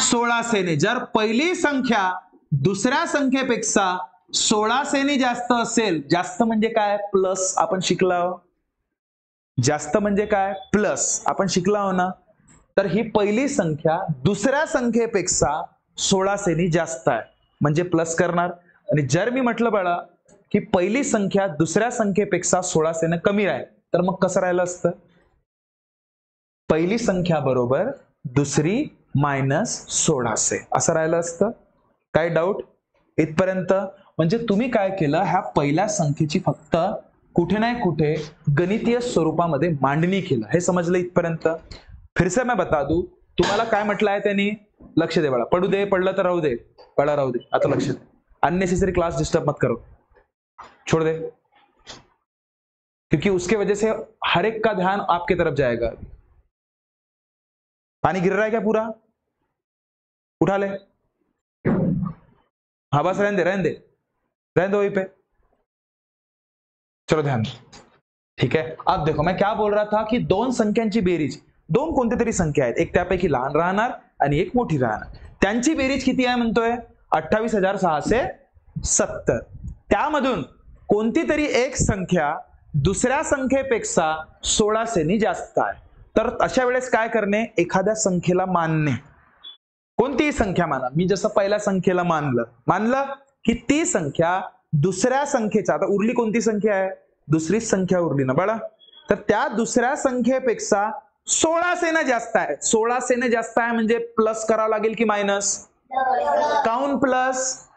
16 ने. जर पहिली संख्या दुसऱ्या संख्येपेक्षा 16 ने जास्त असेल, जास्त म्हणजे काय? प्लस. आपण शिकलो. जास्त म्हणजे काय? प्लस. आपण शिकलो ना. तर ही पहिली संख्या दुसऱ्या संख्येपेक्षा 16 ने जास्त आहे, म्हणजे प्लस करणार. आणि जर मी म्हटलं बाळा की पहिली संख्या दुसऱ्या संख्येपेक्षा 16 ने कमी आहे, तर मग कसं राहिलं असतं? पहिली संख्या बरोबर दुसरी मायनस 16 असं राहिलं असतं. काय डाऊट इथपर्यंत? म्हणजे तुम्ही काय केलं, ह्या पहिल्या संख्येची फक्त कुठे नाही कुठे गणितीय स्वरूपामध्ये मांडणी केलं. हे समजलं इथपर्यंत? फिर से मैं बता दूं, तुम्हाला काय म्हटलं आहे त्यांनी? लक्ष दे बाळा. पडू दे, पडलं तर राहू दे, पडा राहू दे. आता लक्ष दे. अननेसेसरी क्लास डिस्टर्ब मत करो, छोड़ दे, क्योंकि उसके वजह से हर एक का ध्यान आपकी तरफ जाएगा. पानी गिर रहा है क्या पूरा? उठा ले. हाँ बस रहने दे, रहने दे, रहने दो वहीं पे. चलो ध्यान. ठीक है. अब देखो मैं क्या बोल रहा था कि दोन संख्यांची बेरीज, दोन कोणते तरी संख्या आहेत, एक त्यापैकी लहान राहणार आणि एक मोठी राहणार. त्यांची बेरीज किती आहे म्हणतोय? 28,670. त्यामधून कोणती तरी एक संख्या दुसऱ्या संख्येपेक्षा 16 ने जास्त आहे. तर अशा वेळेस काय करणे? एखाद्या संख्येला मानणे. कोणतीही संख्या माना. मी जसं पहिल्या संख्येला मानलं की ती संख्या दुसऱ्या संख्येचा, आता उरली कोणती संख्या आहे? दुसरीच संख्या उरली ना बाळा. तर त्या दुसऱ्या संख्येपेक्षा 16 ने जास्त आहे. 16 ने जास्त आहे म्हणजे प्लस करावं लागेल की मायनस? काउन प्लस?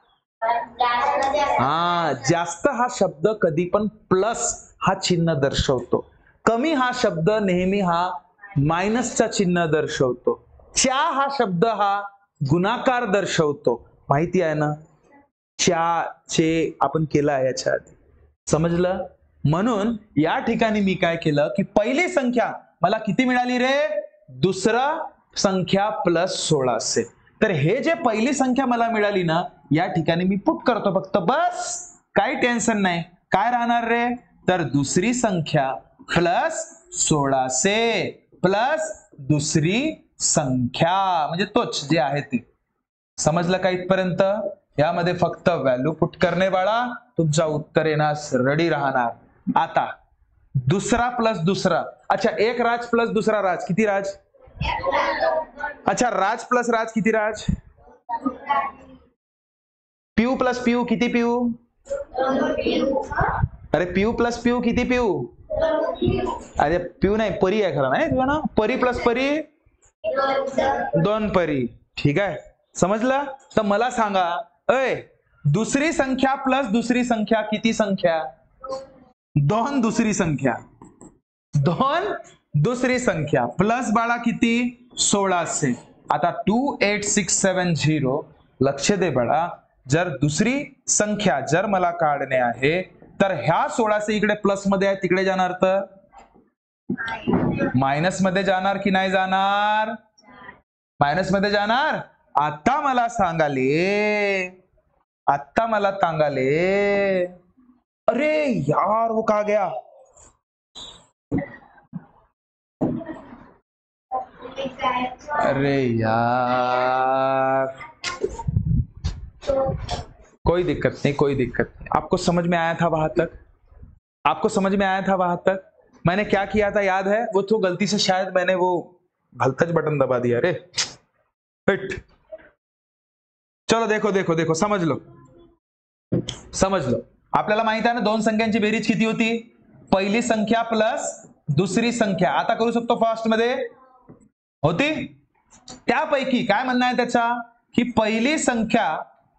हा, जास्त हा शब्द कधी पण प्लस हा चिन्ह दर्शवतो. कमी हा शब्द नेहमी हा मायनसचा चिन्ह दर्शवतो. च्या हा शब्द हा गुणाकार दर्शवतो. माहिती आहे ना? च्या चे आपण केला याच्या आधी. समजलं? म्हणून या ठिकाणी मी काय केलं की पहिली संख्या मला किती मिळाली रे? दुसरा संख्या प्लस 16. तर हे जे पहिली संख्या मला मिळाली ना, या ठिकाणी मी पुट करतो फक्त, बस. काही टेन्शन नाही. काय राहणार रे? तर दुसरी संख्या प्लस 16 प्लस दुसरी संख्या, म्हणजे तोच जे आहे ते. समजलं का इथपर्यंत? यामध्ये फक्त व्हॅल्यू पुट करणे बाळा, तुमचा उत्तर येण्यास रेडी राहणार. आता दुसरा प्लस दुसरा. अच्छा, एक राज प्लस दुसरा राज किती राज? अच्छा, राज प्लस राज किती राज? पियू प्लस पियू किती पियू? अरे पियू प्लस पियू किती पियू? अरे पियू नाही, परी आहे खरं नाही तुझा ना. परी प्लस परी 2 परी. ठीक आहे, समजलं? तर मला सांगा, अय दुसरी संख्या प्लस दुसरी संख्या किती संख्या? 2 दुसरी संख्या, 2 दुसरी संख्या प्लस बाळा किती? 16. आता 28670. लक्ष दे बाळा, जर दुसरी संख्या जर मला काढणे आहे तर ह्या 16 इकडे प्लस मध्ये आहे, तिकडे जाणार तर मायनस मध्ये जाणार की नाही जाणार? मायनस मध्ये जाणार. आता मला सांगाले, अरे यार वो कहा गया? अरे यार, कोई दिक्कत नहीं, कोई दिक्कत नहीं। आपको समझ में आया था वहां तक? आपको समझ में आया था वहां तक? मैंने क्या किया था याद है? वो तो गलती से शायद मैंने वो भलतज बटन दबा दिया। अरे हिट। चलो देखो देखो देखो, समझ लो समझ लो। आपल्याला माहित आहे ना दोन संख्यांची बेरीज किती होती? पहिली संख्या प्लस दुसरी संख्या। आता करू शकतो फास्ट मध्ये होती। त्यापैकी काय म्हणणं आहे त्याचा की पहिली संख्या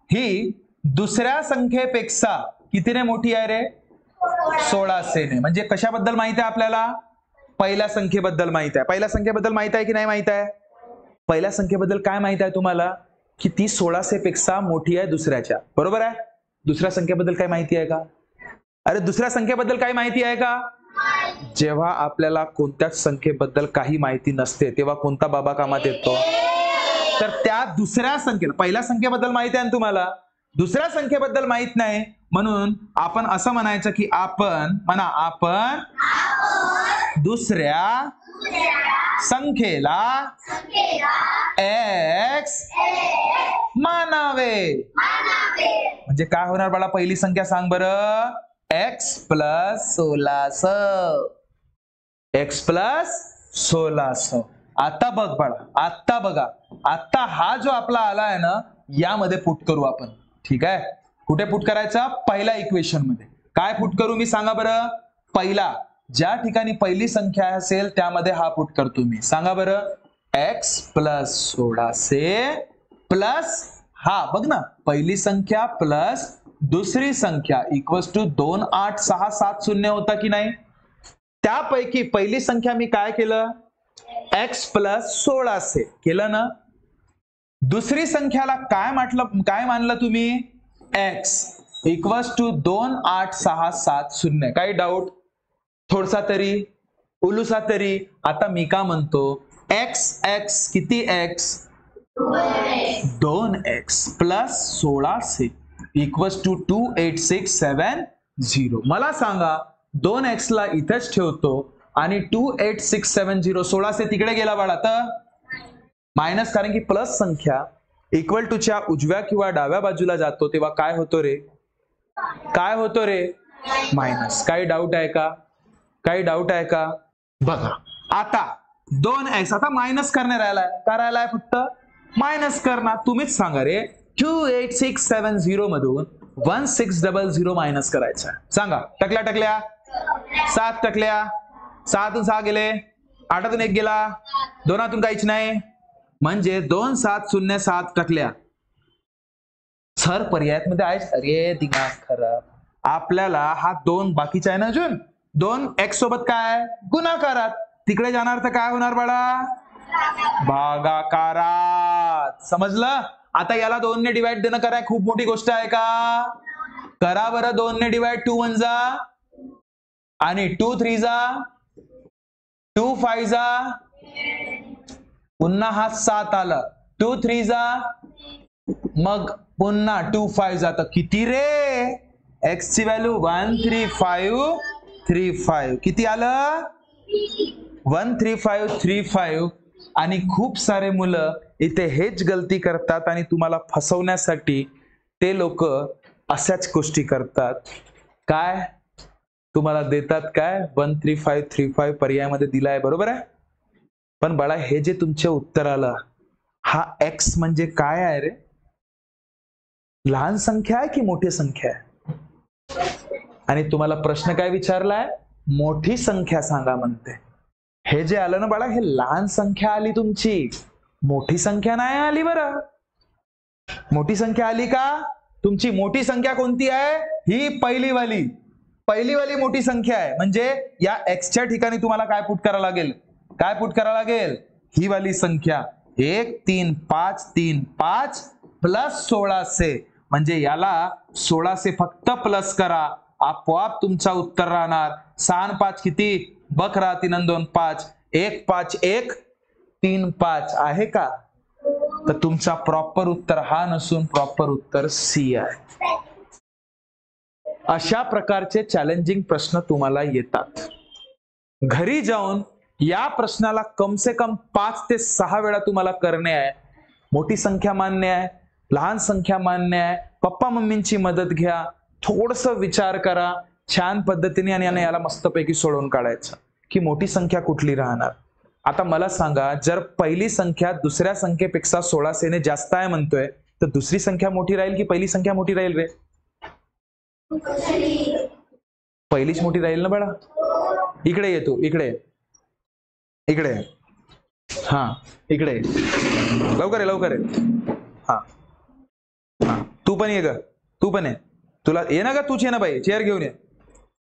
ही दुसऱ्या संख्येपेक्षा कितीने मोठी आहे रे? 16 ने। म्हणजे कशाबद्दल माहिती आहे आपल्याला? पहिल्या संख्येबद्दल माहिती आहे। पहिल्या संख्येबद्दल माहिती आहे की नाही माहिती आहे? पहिल्या संख्येबद्दल काय माहिती आहे तुम्हाला? की ती 16 पेक्षा मोठी आहे दुसऱ्याच्या, बरोबर आहे? दुसऱ्या संख्येबद्दल काय माहिती आहे का? अरे दुसऱ्या संख्येबद्दल काय माहिती आहे का? जेव्हा आपल्याला कोणत्याच संख्येबद्दल काही माहिती नसते तेव्हा कोणता बाबा कामात येतो? तर त्या दुसऱ्या संख्येला, पहिल्या संख्येबद्दल माहिती आहे ना तुम्हाला, दुसऱ्या संख्येबद्दल माहित नाही, म्हणून आपण असं म्हणायचं की आपण दुसऱ्या संख्येला x मानावे। म्हणजे काय होणार बाळा? पहिली संख्या सांग बरं। x plus 16। x plus 16। आता बघ बाळा, आता बघा, आता हा जो आपला आला आहे ना, यामध्ये पुट करू आपण। ठीक आहे? कुठे पुट करायचा? पहिल्या इक्वेशन मध्ये। काय पुट करू मी सांगा बरं? पहिला, ज्या ठिकाणी पहिली संख्या असेल त्यामध्ये हा पुट करतो मी। सांगा बरं। x प्लस 16 प्लस हा बघ ना, पहिली संख्या प्लस दुसरी संख्या इक्वल्स टू 2 8 6 7 0 होता की नाही? त्यापैकी पहिली संख्या मी काय केलं? x प्लस 16 केलं ना। दुसरी संख्याला काय म्हटलं, काय मानलं तुम्ही? x equals to 2 8 6 7 0। काही डाऊट? थोडसा तरी, उलूसा तरी? आता मी का म्हणतो x किती? x 2x plus 16 equals to 28670। मला सांगा 2x ला इथेच ठेवतो आणि 28670 16 तिकडे गेला बाळा तर मायनस, कारण की प्लस संख्या इक्वल टू च्या उजव्या किंवा डाव्या बाजूला जातो तेव्हा काय होतो रे? काय होतो रे? मायनस। काही डाऊट आहे का? काही डाऊट आहे का? बघा आता 2x आता मायनस करणे राहिलाय, काय राहिलाय? फक्त मायनस करणार। तुम्हीच सांगा रे, 28670 मधून 1600 मायनस करायचं। सांगा टकल्या टकल्या? 7 टकल्या। 6तून 6 गेले, 8तून 1 गेला, 2तून काहीच नाही, म्हणजे 2707 टकल्या। सर पर्यायात मध्ये आहे। अरे दिमाग खराब। आपल्याला हा 2 बाकीचा आहे ना, अजून 2x सोबत काय गुणाकारात, तिकडे जाणार तर काय होणार बाळा? भागाकारात। समजलं? आता याला 2 ने डिवाइड देणं कराय खूप मोठी गोष्ट आहे का? करा बरं 2 ने डिवाइड। 2 1 जा आणि 2 3 जा, 2 5 जा, पुन्हा हा 7 आला, 2 3 जा, मग पुन्हा 2 5 जा, तर किती रे? x ची व्हॅल्यू 13535। किती आलं? 13535। आणि खूप सारे मुलं इथे हेच गलती करतात आणि तुम्हाला फसवण्यासाठी ते लोक अशाच गोष्टी करतात। काय तुम्हाला देतात? काय 13535 पर्यायामध्ये दिलाय, बरोबर आहे? पण बाळा हे जे तुमचे उत्तर आलं, हा x म्हणजे काय आहे रे? लहान संख्या आहे की मोठी संख्या आहे? आणि तुम्हाला प्रश्न काय विचारलाय? मोठी संख्या सांगा म्हणते। हे जे आलं ना बाळा, हे लहान संख्या आली तुमची, मोठी संख्या नाही आली बरं। मोठी संख्या आली का तुमची? मोठी संख्या कोणती आहे? ही पहिली वाली मोठी संख्या आहे। म्हणजे या x च्या ठिकाणी तुम्हाला काय पुट करावं लागेल? काय पुट करावं लागेल? ही वाली संख्या 13535 प्लस 16 म्हणजे याला 16 फक्त प्लस करा, आपोआप तुमचा उत्तर राहणार 6 5 किती? बकरा 3 2 5 1 5 1 3 5 आहे का? तर तुमचा प्रॉपर उत्तर हा नसून प्रॉपर उत्तर सी आहे। अशा प्रकारचे चॅलेंजिंग प्रश्न तुम्हाला येतात। घरी जाऊन या प्रश्नाला कम से कम 5 ते 6 वेळा तुम्हाला करणे आहे. मोठी संख्या मान्य आहे, लहान संख्या मान्य आहे, पप्पा मम्मींची मदत घ्या, थोडस विचार करा छान पद्धतीने आणि याला मस्तपैकी सोडवून काढायचं की मोठी संख्या कुठली राहणार. आता मला सांगा, जर पहिली संख्या दुसऱ्या संख्येपेक्षा 16 ने जास्त आहे म्हणतोय, तर दुसरी संख्या मोठी राहील की पहिली संख्या मोठी राहील रे? पहिलीच मोठी राहील ना बाळा. इकडे ये तू, इकडे इकडे, हा इकडे लवकर आहे, लवकर आहे. हा हा तू पण ये ग, तू पण ये, तुला ये ना ग, तूच ये ना बाई, चेअर घेऊन ये,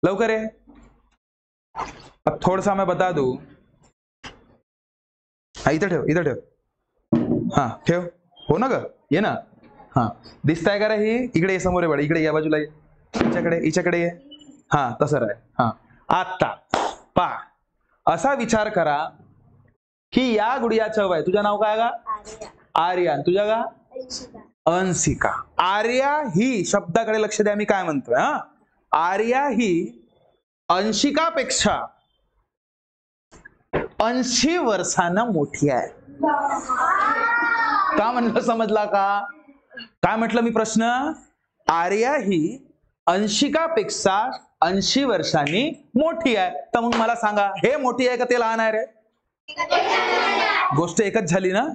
लवकर ये. अब थोड़ा मैं बता दूं, हा इथं ठेव, इथं ठेव, हा ठेव, हो ना ग, ये ना. हा दिसताय का रे? ही इकडे ये, समोर आहे बाळा, इकडे या बाजूला ये, हिच्याकडे ये, हा तसं आहे. हा आता पा असा विचार करा की या गुडियाचं वय, तुझं नाव काय गा? आर्या. तुझ्या गा? अंशिका. आर्या ही शब्दाकडे लक्ष द्या, मी काय म्हणतोय. हा आर्या ही अंशिकापेक्षा 80 वर्षांनं मोठी आहे. का म्हणलं, समजला का? काय म्हटलं मी प्रश्न? आर्या ही अंशिकापेक्षा 80 वर्षांनी मोठी आहे. तर मग मला सांगा, हे मोठी आहे का ते लहान आहे रे? गोष्ट एकच झाली ना.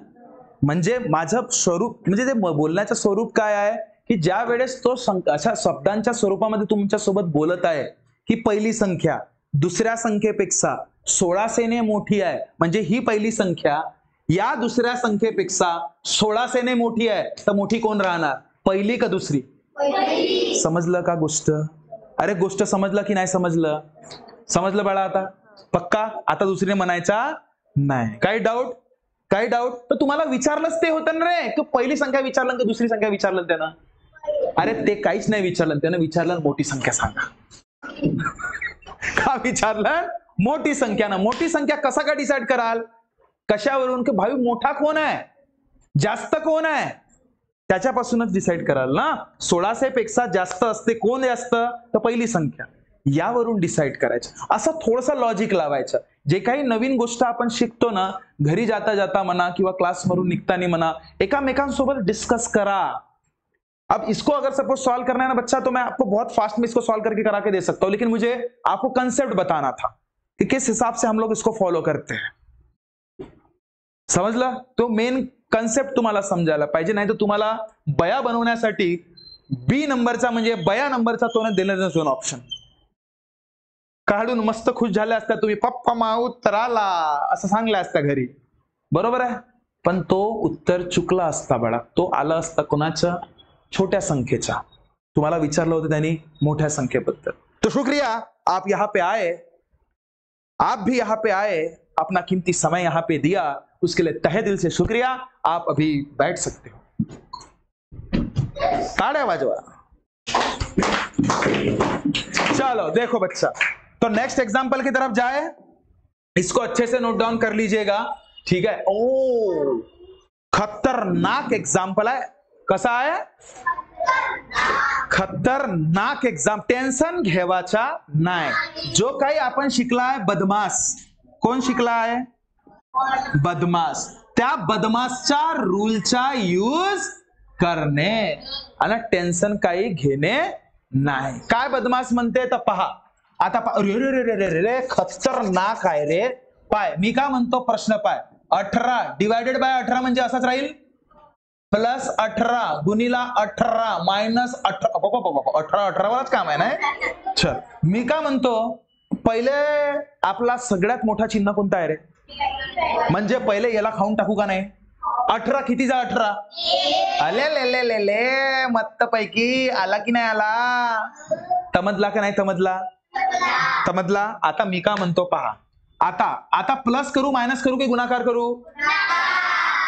म्हणजे माझं स्वरूप, म्हणजे ते बोलण्याचं स्वरूप काय आहे की ज्या वेळेस तो अशा शब्दांच्या स्वरूपामध्ये तुमच्या सोबत बोलत आहे की पहिली संख्या दुसऱ्या संख्येपेक्षा 16 ने मोठी आहे, म्हणजे ही पहिली संख्या या दुसऱ्या संख्येपेक्षा 16 ने मोठी आहे, तर मोठी कोण राहणार, पहिली का दुसरी? समजलं का गोष्ट? अरे गोष्ट समजलं की नाही समजलं? समजलं बाळा आता पक्का? आता दुसरीने म्हणायचा नाही. काही डाऊट? काही डाऊट? तर तुम्हाला विचारलंच ते होतं ना रे, की पहिली संख्या विचारलं की दुसरी संख्या विचारलं त्यानं? अरे ते काहीच नाही विचारलं, त्यानं विचारलं मोठी संख्या सांगा. का विचारलं? मोठी संख्या ना. मोठी संख्या कसा का डिसाइड कराल? कशावरून? की भाई मोठा कोण आहे, जास्त कोण आहे, त्याच्यापासूनच डिसाइड कराल ना. 16 पेक्षा जास्त असते कोण जास्त, तर पहिली संख्या, यावरून डिसाइड करायचं. असं थोडंसं लॉजिक लावायचं. जे काही नवीन गोष्ट आपण शिकतो ना, घरी जाता जाता म्हणा किंवा क्लासमधून निघताना म्हणा, एकामेकांसोबत डिस्कस करा. अब इसको अगर सपोज सॉल्व करना है ना बच्चा, तो मैं आपको बहुत फास्ट में इसको सॉल्व करके करा के दे सकता हूं, लेकिन मुझे आपको कंसेप्ट बताना था कि किस हिसाब से हम लोग इसको फॉलो करते हैं. समजलं? तो मेन कन्सेप्ट तुम्हाला समजायला पाहिजे. नाही तर तुम्हाला बया बनवण्यासाठी बी नंबरचा म्हणजे बया नंबरचा तो दिला नसून ऑप्शन काढून मस्त खुश झाल्या असत्या तुम्ही, पप्पा माऊ तर आला असं सांगल्या असत्या घरी, बरोबर आहे. पण तो उत्तर चुकला असता बाळा. तो आला असता कोणाच्या? छोट्या संख्येचा. तुम्हाला विचारलं होतं त्यांनी मोठ्या संख्येबद्दल. तो शुक्रिया, आप यहाँ पे आए, आप भी यहाँ पे आए, अपना कीमती समय यहाँ पे दिया, उसके लिए तहे दिल से शुक्रिया. आप अभी बैठ सकते हो. ताड़ियां बजवा. चलो देखो बच्चा, तो नेक्स्ट एग्जांपल की तरफ जाए. इसको अच्छे से नोट डाउन कर लीजिएगा, ठीक है. ओ खतरनाक एग्जांपल है. कसा आहे? खतरनाक एग्जाम. टेन्शन घेवाचा नाही. जो काही आपण शिकलाय बदमाश, कोण शिकलाय? बदमाश. त्या बदमाशच्या रूलचा यूज करणे आणि टेन्शन काही घेणे नाही. काय बदमाश म्हणते तर पहा आता. रे रे रे रे रे खतरनाक आहे रे. पाय मी काय म्हणतो, प्रश्न पाय. 18 डिवायडेड बाय 18 म्हणजे असाच राहील, प्लस 18 गुणिला 18 मायनस 18. 18 वरच काम आहे ना. चल मी काय म्हणतो, पहिले आपला सगळ्यात मोठा चिन्ह कोणता आहे रे? म्हणजे पहिले याला खाऊन टाकू का नाही? 18 कितीचा 18? अले ले ले ले ले मत्त पैकी आला की नाही आला? तमदला का नाही तमदला? तमदला. आता मी का म्हणतो पहा. आता प्लस करू मायनस करू की गुणाकार करू?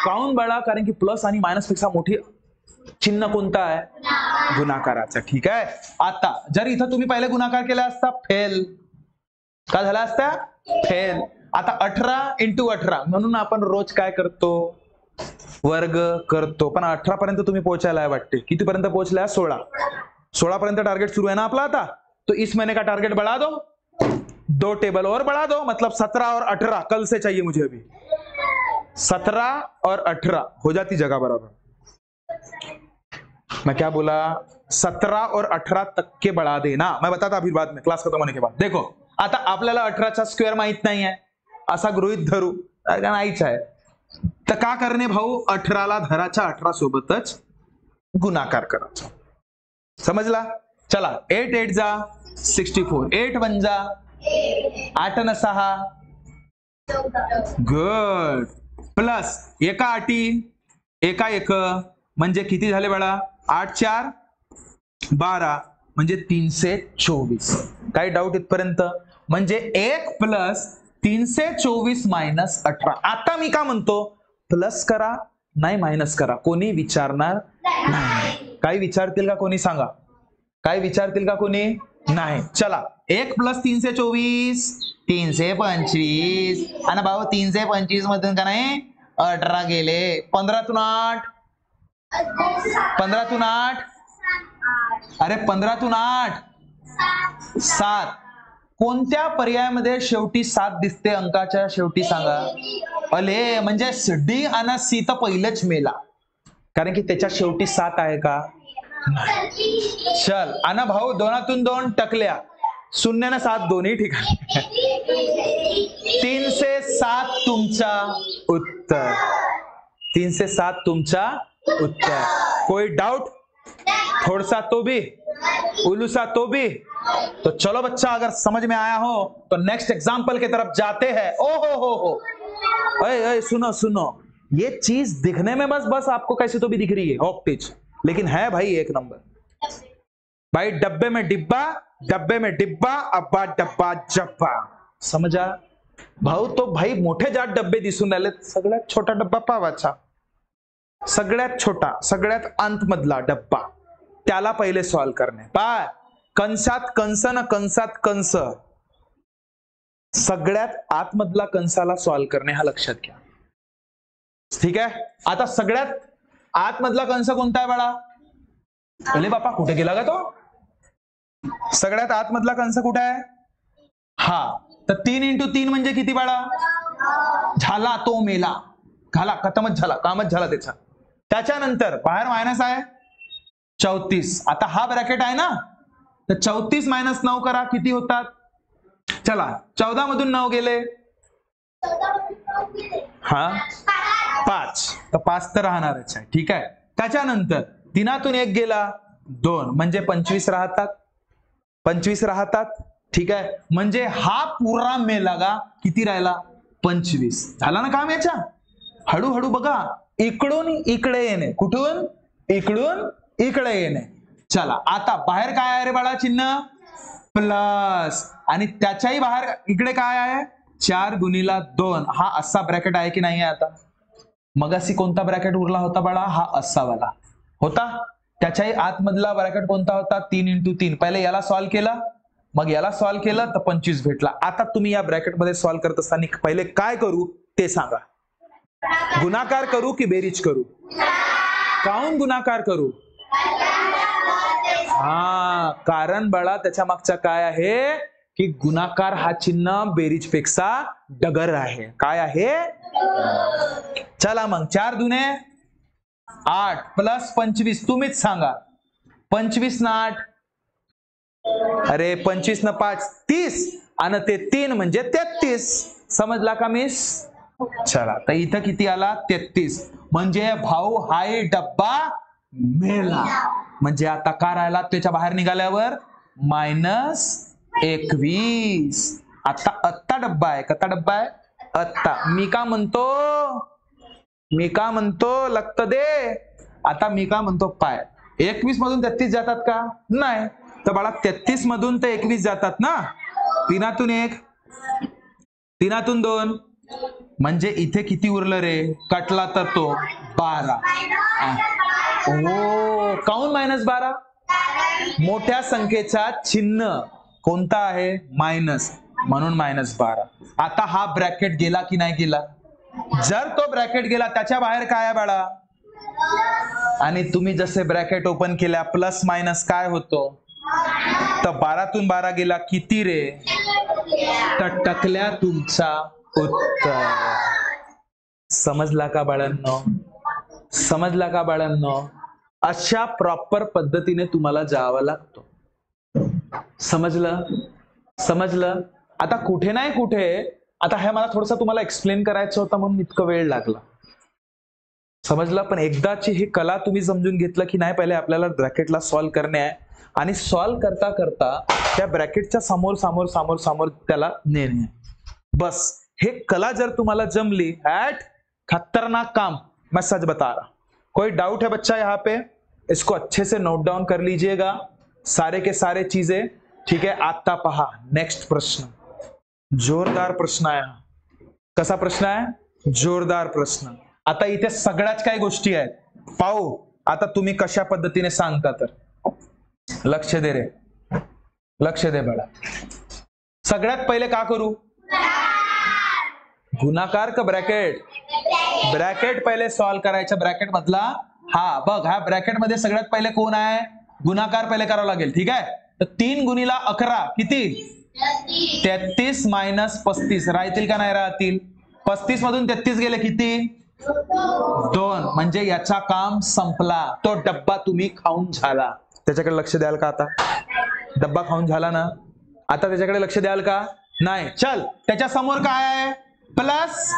काऊन बाळा? कारण की प्लस आणि मायनस पेक्षा मोठी चिन्ह कोणता आहे? गुणाकाराचा. ठीक आहे. आता जर इथं तुम्ही पहिले गुणाकार केला असता फेल. काय झाला असता? फेल. आता 18 इंटू 18 म्हणून आपण रोज काय करतो? वर्ग करतो. पण 18 पर्यंत तुम्ही पोहोचायला वाटते. किती पर्यंत पोहोचल्या? 16. 16 पर्यंत टार्गेट सुरू आहे ना आपला आता. तो इस महीने का टारगेट बढ़ा दो. 2 टेबल और बढ़ा दो, मतलब 17 और 18 कल से चाहिए मुझे अभी। 17 और 18 हो जाती जगह बराबर। मैं क्या बोला, 17 और 18 तक के बढ़ा देना, मैं बताता फिर बाद में क्लास खत्म होने के बाद। देखो आता आपल्याला 18चा स्क्वेअर माहित नाही आहे, असा गृहीत धरू, नाहीच आहे, तर का करणे भाऊ, 18ला धराच्या 18 सोबतच गुणाकार करायचा, समजला? चला 8 8 जा 64, 8 1 जा 8 न 6, गुड, प्लस एका आठी एका एक म्हणजे किती झाले बाळा, 8 4 12 म्हणजे 324. काही डाऊट इथपर्यंत? म्हणजे 1 प्लस 324 मायनस 18. आता मी का म्हणतो, प्लस करा नाही मायनस करा, कोणी विचारणार नाही. काही विचारतील का कोणी, सांगा, काय विचारतील का कोणी? नाही. चला 1 प्लस 324 325, आणि भाऊ 325 मधून का नाही 18 गेले, 15 तून 8, 15 तून 8, अरे 15 तून 8 7. कोणत्या पर्यायामध्ये शेवटी 7 दिसते अंकाच्या शेवटी, सांगा? अले म्हणजे डी आणि सी तर पहिलेच मेला, कारण की त्याच्या शेवटी 7 आहे का? चल आना भाऊ, 2तून 2 टकल्या, 0 न 7 दोन्ही ठिकाणी. 3 से 7 तुमचा उत्तर, 3 से 7 तुमचा उत्तर. कोई डाउट? थोड़ा तो भी, उलूसा तो भी. तो चलो बच्चा, अगर समझ में आया हो तो नेक्स्ट एग्जाम्पल की तरफ जाते हैं. ओ हो, अरे सुनो सुनो, ये चीज दिखने में बस आपको कैसे तो भी दिख रही है ऑप्टिच, लेकिन है भाई एक नंबर. भाई डब्बे में डिब्बा, डब्बे में डिब्बा, अब्बा डब्बा जब्बा, समझा भाऊ? तो भाई मोठे जात डब्बे दिसून राहिले, सगळ्यात छोटा डब्बा पावाचा, सगळ्यात छोटा, सगळ्यात अंत मधला डब्बा, त्याला पहिले सॉल्व करणे. पा कंसात कंस न कंसात कंस, सगळ्यात आतमधला कंसाला सॉल्व करणे, हा लक्षात घ्या. ठीक आहे. आता सगळ्यात आतमधला कंस कोणता आहे बाळा? अरे बापा कुठे गेला का तो? सगळ्यात आतमधला कंस कुठे आहे? हा, तर 3 × 3 म्हणजे किती बाळा? झाला तो मेला, झाला, खतमच झाला, कामच झाला त्याचा. त्याच्यानंतर बाहेर मायनस आहे 34. आता हा ब्रॅकेट आहे ना, तर 34 मायनस 9 करा, किती होतात? चला 14 मधून 9 गेले, हा 5, तर 5 तर राहणारच आहे. ठीक आहे. त्याच्यानंतर 3तून 1 गेला 2, म्हणजे 25 राहतात, 25 राहतात. ठीक आहे. म्हणजे हा पुरा मेला का, किती राहिला? 25. झाला ना काम याच्या? हळूहळू बघा, इकडून इकडे येणे, कुठून? इकडून इकडे येणे. चला आता बाहेर काय आहे रे बाळा? चिन्ह प्लस, आणि त्याच्याही बाहेर इकडे काय आहे? 4 × 2. हा असा ब्रॅकेट आहे की नाही आहे? आता मगाशी कोणता ब्रॅकेट उरला होता बाळा? हा असा वाला होता. त्याच्याही आतमधला ब्रॅकेट कोणता होता? 3 × 3. पहिले याला सॉल्व केला, मग याला सॉल्व केलं तर 25 भेटला. आता तुम्ही या ब्रॅकेट मध्ये सॉल्व करत असताना पहिले काय करू ते सांगा. गुणाकार करू की बेरीज करू? काऊन गुणाकार करू? हा, कारण बाळा त्याच्या मागचा काय आहे की गुणाकार हा चिन्ह बेरीज पेक्षा डगर आहे. काय आहे? चला मग 4 दुने 8 प्लस 25, तुम्हीच सांगा. 25 न 8, अरे 25 न 5 30, आणि ते 3 म्हणजे 33. समजला का मिस? चला तर इथं किती आला? 33. म्हणजे भाऊ हाय डब्बा मेला. म्हणजे आता का राहिला त्याच्या बाहेर निघाल्यावर? -21. आता आत्ता डब्बा आहे, कता डब्बा आहे? आत्ता. मी का म्हणतो लक्त दे. आता मी का म्हणतो पाय 21 मधून 33 जातात का? नाही. तर बाळा 33 मधून तर 21 जातात ना. 3तून 1, 3तून 2, म्हणजे इथे किती उरलं रे? कटला तर तो 12. ओ, काऊन -12? मोठ्या संख्येचा चिन्ह कोणता आहे? मायनस, म्हणून -12. आता हा ब्रॅकेट गेला की नाही गेला? जर तो ब्रॅकेट गेला, त्याच्या बाहेर काय आहे बाळा? आणि तुम्ही जसे ब्रॅकेट ओपन केल्या प्लस मायनस काय होतो? तर 12तून 12 गेला किती रे? टकल्या तुमचा उत्तर. समजला का बाळांनो? समजला का बाळांनो? अशा प्रॉपर पद्धतीने तुम्हाला जावं लागतो. समजलं? समजलं? आता कुठे नाही कुठे, आता हे मला थोडंसं तुम्हाला एक्सप्लेन करायचं होतं म्हणून इतकं वेळ लागला. समजलं? पण एकदाची ही कला तुम्ही समजून घेतलं की नाही, पहिले आपल्याला ब्रॅकेटला सॉल्व्ह करणे आहे आणि सॉल्व्ह करता करता त्या ब्रॅकेटच्या समोर समोर समोर समोर त्याला नेणे. बस हे कला जर तुम्हाला जमली, खतरनाक काम. मैं सच बता रहा. कोई डाउट है बच्चा यहाँ पे? इसको अच्छे से नोट डाउन कर लीजिएगा, सारे के सारे चीजें. ठीक है, आता पहा नेक्स्ट प्रश्न. जोरदार प्रश्न आहे. कसा प्रश्न आहे? जोरदार प्रश्न. आता इथे सगळ्याच काही गोष्टी आहेत. पाहू आता तुम्ही कशा पद्धतीने सांगता. तर लक्ष दे रे, लक्ष दे बाळा. सगळ्यात पहिले का करू? गुणाकार का ब्रॅकेट? ब्रॅकेट पहिले सॉल्व्ह करायचं. ब्रॅकेट मधला हा बघ, हा ब्रॅकेट मध्ये सगळ्यात पहिले कोण आहे? गुणाकार पहिले करावं लागेल. ठीक आहे, तर 3 गुणिला 11 किती? 33 मायनस 35 राहतील का नाही राहतील? 35 मधून 33 गेले किती? 2. म्हणजे याचा काम संपला. तो डब्बा तुम्ही खाऊन झाला. त्याच्याकडे लक्ष द्याल का? आता डब्बा खाऊन झाला ना, आता त्याच्याकडे लक्ष द्याल का? नाही. चल, त्याच्या समोर काय आहे? प्लस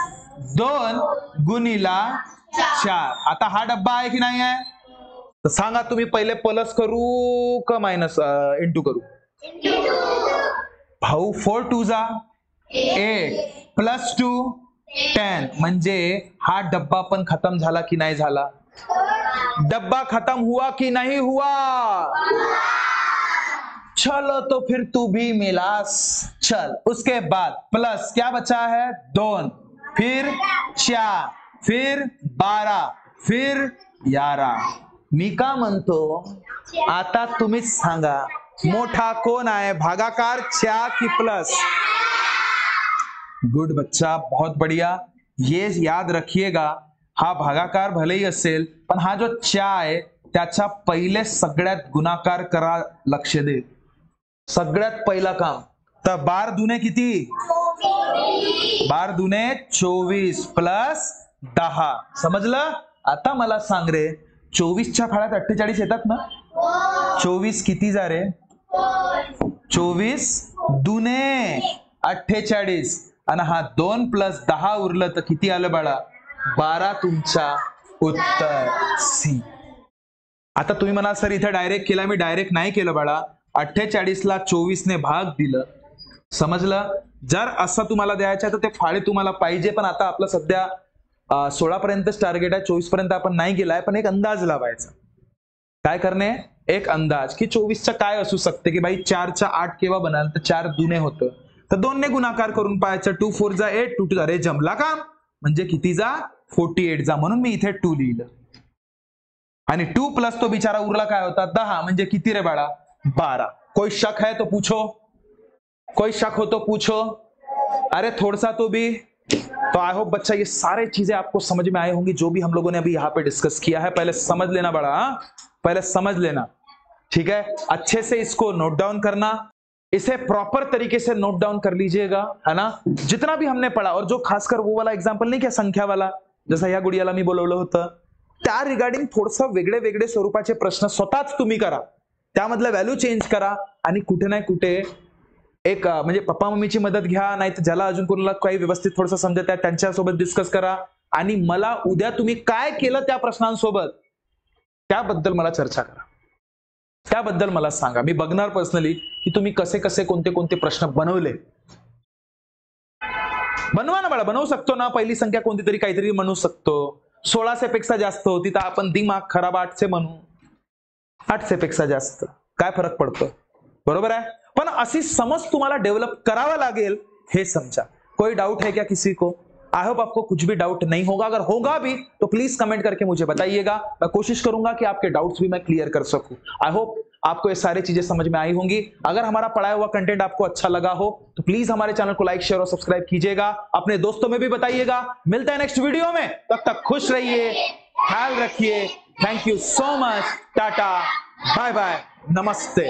2 गुणिला 4. आता हा डब्बा आहे की नाही आहे? तर सांगा तुम्ही, पहिले प्लस करू का मायनस इंटू करू? भाऊ 4 2 जा 8 प्लस 2 10. म्हणजे हा डब्बा पण खत्म झाला की नाही झाला? डब्बा खत्म हुआ कि नहीं हुआ? चलो तो फिर तू भी मिलास. चल, उसके बाद प्लस क्या बचा है? 2, फिर 4, फिर 12, फिर 11. मी का म्हणतो, आता तुम्हीच सांगा, मोठा कोण आहे? भागाकार 4 की प्लस? गुड बच्चा, बहुत बढ़िया. ये याद रखिएगा, हा भागाकार भलेही असेल, पण हा जो 4 आहे त्याच्या पहिले सगळ्यात गुणाकार करा. लक्ष दे, सगळ्यात पहिला काम. तर 12 दुने किती? 12 दुने 24 प्लस 10. समजलं? आता मला सांग रे, 24च्या फाळ्यात 48 येतात ना? 24 किती जा रे? 24 दुने 48 आणि हा 2 प्लस 10 उरलं तर किती आलं बाळा? 12. तुमचा उत्तर सी. आता तुम्ही म्हणाल सर इथे डायरेक्ट केला. मी डायरेक्ट नाही केलं बाळा. 48ला 24ने भाग दिलं. समजलं? जर असं तुम्हाला द्यायचं तर ते फाळे तुम्हाला पाहिजे, पण आता आपलं सध्या 16 पर्यंतच टार्गेट आहे. 24 पर्यंत आपण नाही गेलाय, पण एक अंदाज लावायचा. काय करणे? एक अंदाज की 24चं काय असू शकते, की भाई 4चा 8 केव्हा बनाल? तर 4 दुने होतं, तर 2 ने गुणाकार करून पाहायचं. 2 4 जा 8, 2 2 अरे जमला काम. म्हणजे किती जा? 48 जा. म्हणून मी इथे 2 लिहिलं. आणि 2 प्लस तो बिचारा उरला काय होता? 10. म्हणजे किती रे बाळा? 12. कोई शक है तो पूछो, कोई शक हो तो पूछो. अरे थोड़ा सा तो भी. तो आई होप बच्चा ये सारे चीजें आपको समझ में आई होंगी जो भी हम लोगों ने अभी यहाँ पे डिस्कस किया है. पहले समझ लेना बड़ा, पहले समझ लेना. ठीक है, अच्छे से इसको नोट डाउन करना, इसे प्रॉपर तरीके से नोट डाउन कर लीजिएगा, है ना? जितना भी हमने पढ़ा, और जो खासकर वो वाला एग्जाम्पल नहीं क्या संख्या वाला, जसं या गुडियाला मी बोलवलं होतं, त्या रिगार्डिंग थोडंसं वेगळे वेगळे स्वरूपाचे प्रश्न स्वतःच तुम्ही करा. त्यामधलं व्हॅल्यू चेंज करा आणि कुठे ना कुठे एक म्हणजे पप्पा मम्मीची मदत घ्या, नाही तर ज्याला अजून कोणाला काही व्यवस्थित थोडंसं समजत आहे त्यांच्यासोबत डिस्कस करा. आणि मला उद्या तुम्ही काय केलं त्या प्रश्नांसोबत त्याबद्दल मला चर्चा करा, त्याबद्दल मला सांगा. मी बघणार पर्सनली की तुम्ही कसे कसे कोणते कोणते प्रश्न बनवले. बनवा ना बाळा, बनवू शकतो ना. पहिली संख्या कोणती तरी काहीतरी म्हणू शकतो. 16 पेक्षा जास्त होती तर आपण दिमाग खराब 8 म्हणू. 8 पेक्षा जास्त काय फरक पडतो? बरोबर आहे. पण अशी समझ तुम्हाला डेव्हलप करावा लागेल, हे समझा. कोई डाउट है क्या किसी को? आई होप आपको कुछ भी डाउट नहीं होगा. अगर होगा भी तो प्लीज कमेंट करके मुझे बताइएगा. मैं कोशिश करूंगा कि आपके डाउट्स भी मैं क्लियर कर सकूं. आई होप आपको ये सारी चीजें समझ में आई होंगी. अगर हमारा पढ़ाया हुआ कंटेंट आपको अच्छा लगा हो तो प्लीज हमारे चैनल को लाइक, शेयर और सब्सक्राइब कीजिएगा. अपने दोस्तों में भी बताइएगा. मिलता है नेक्स्ट वीडियो में. तब तक खुश रहिए, ख्याल रखिए. Thank you so much. Tata, bye bye, Namaste.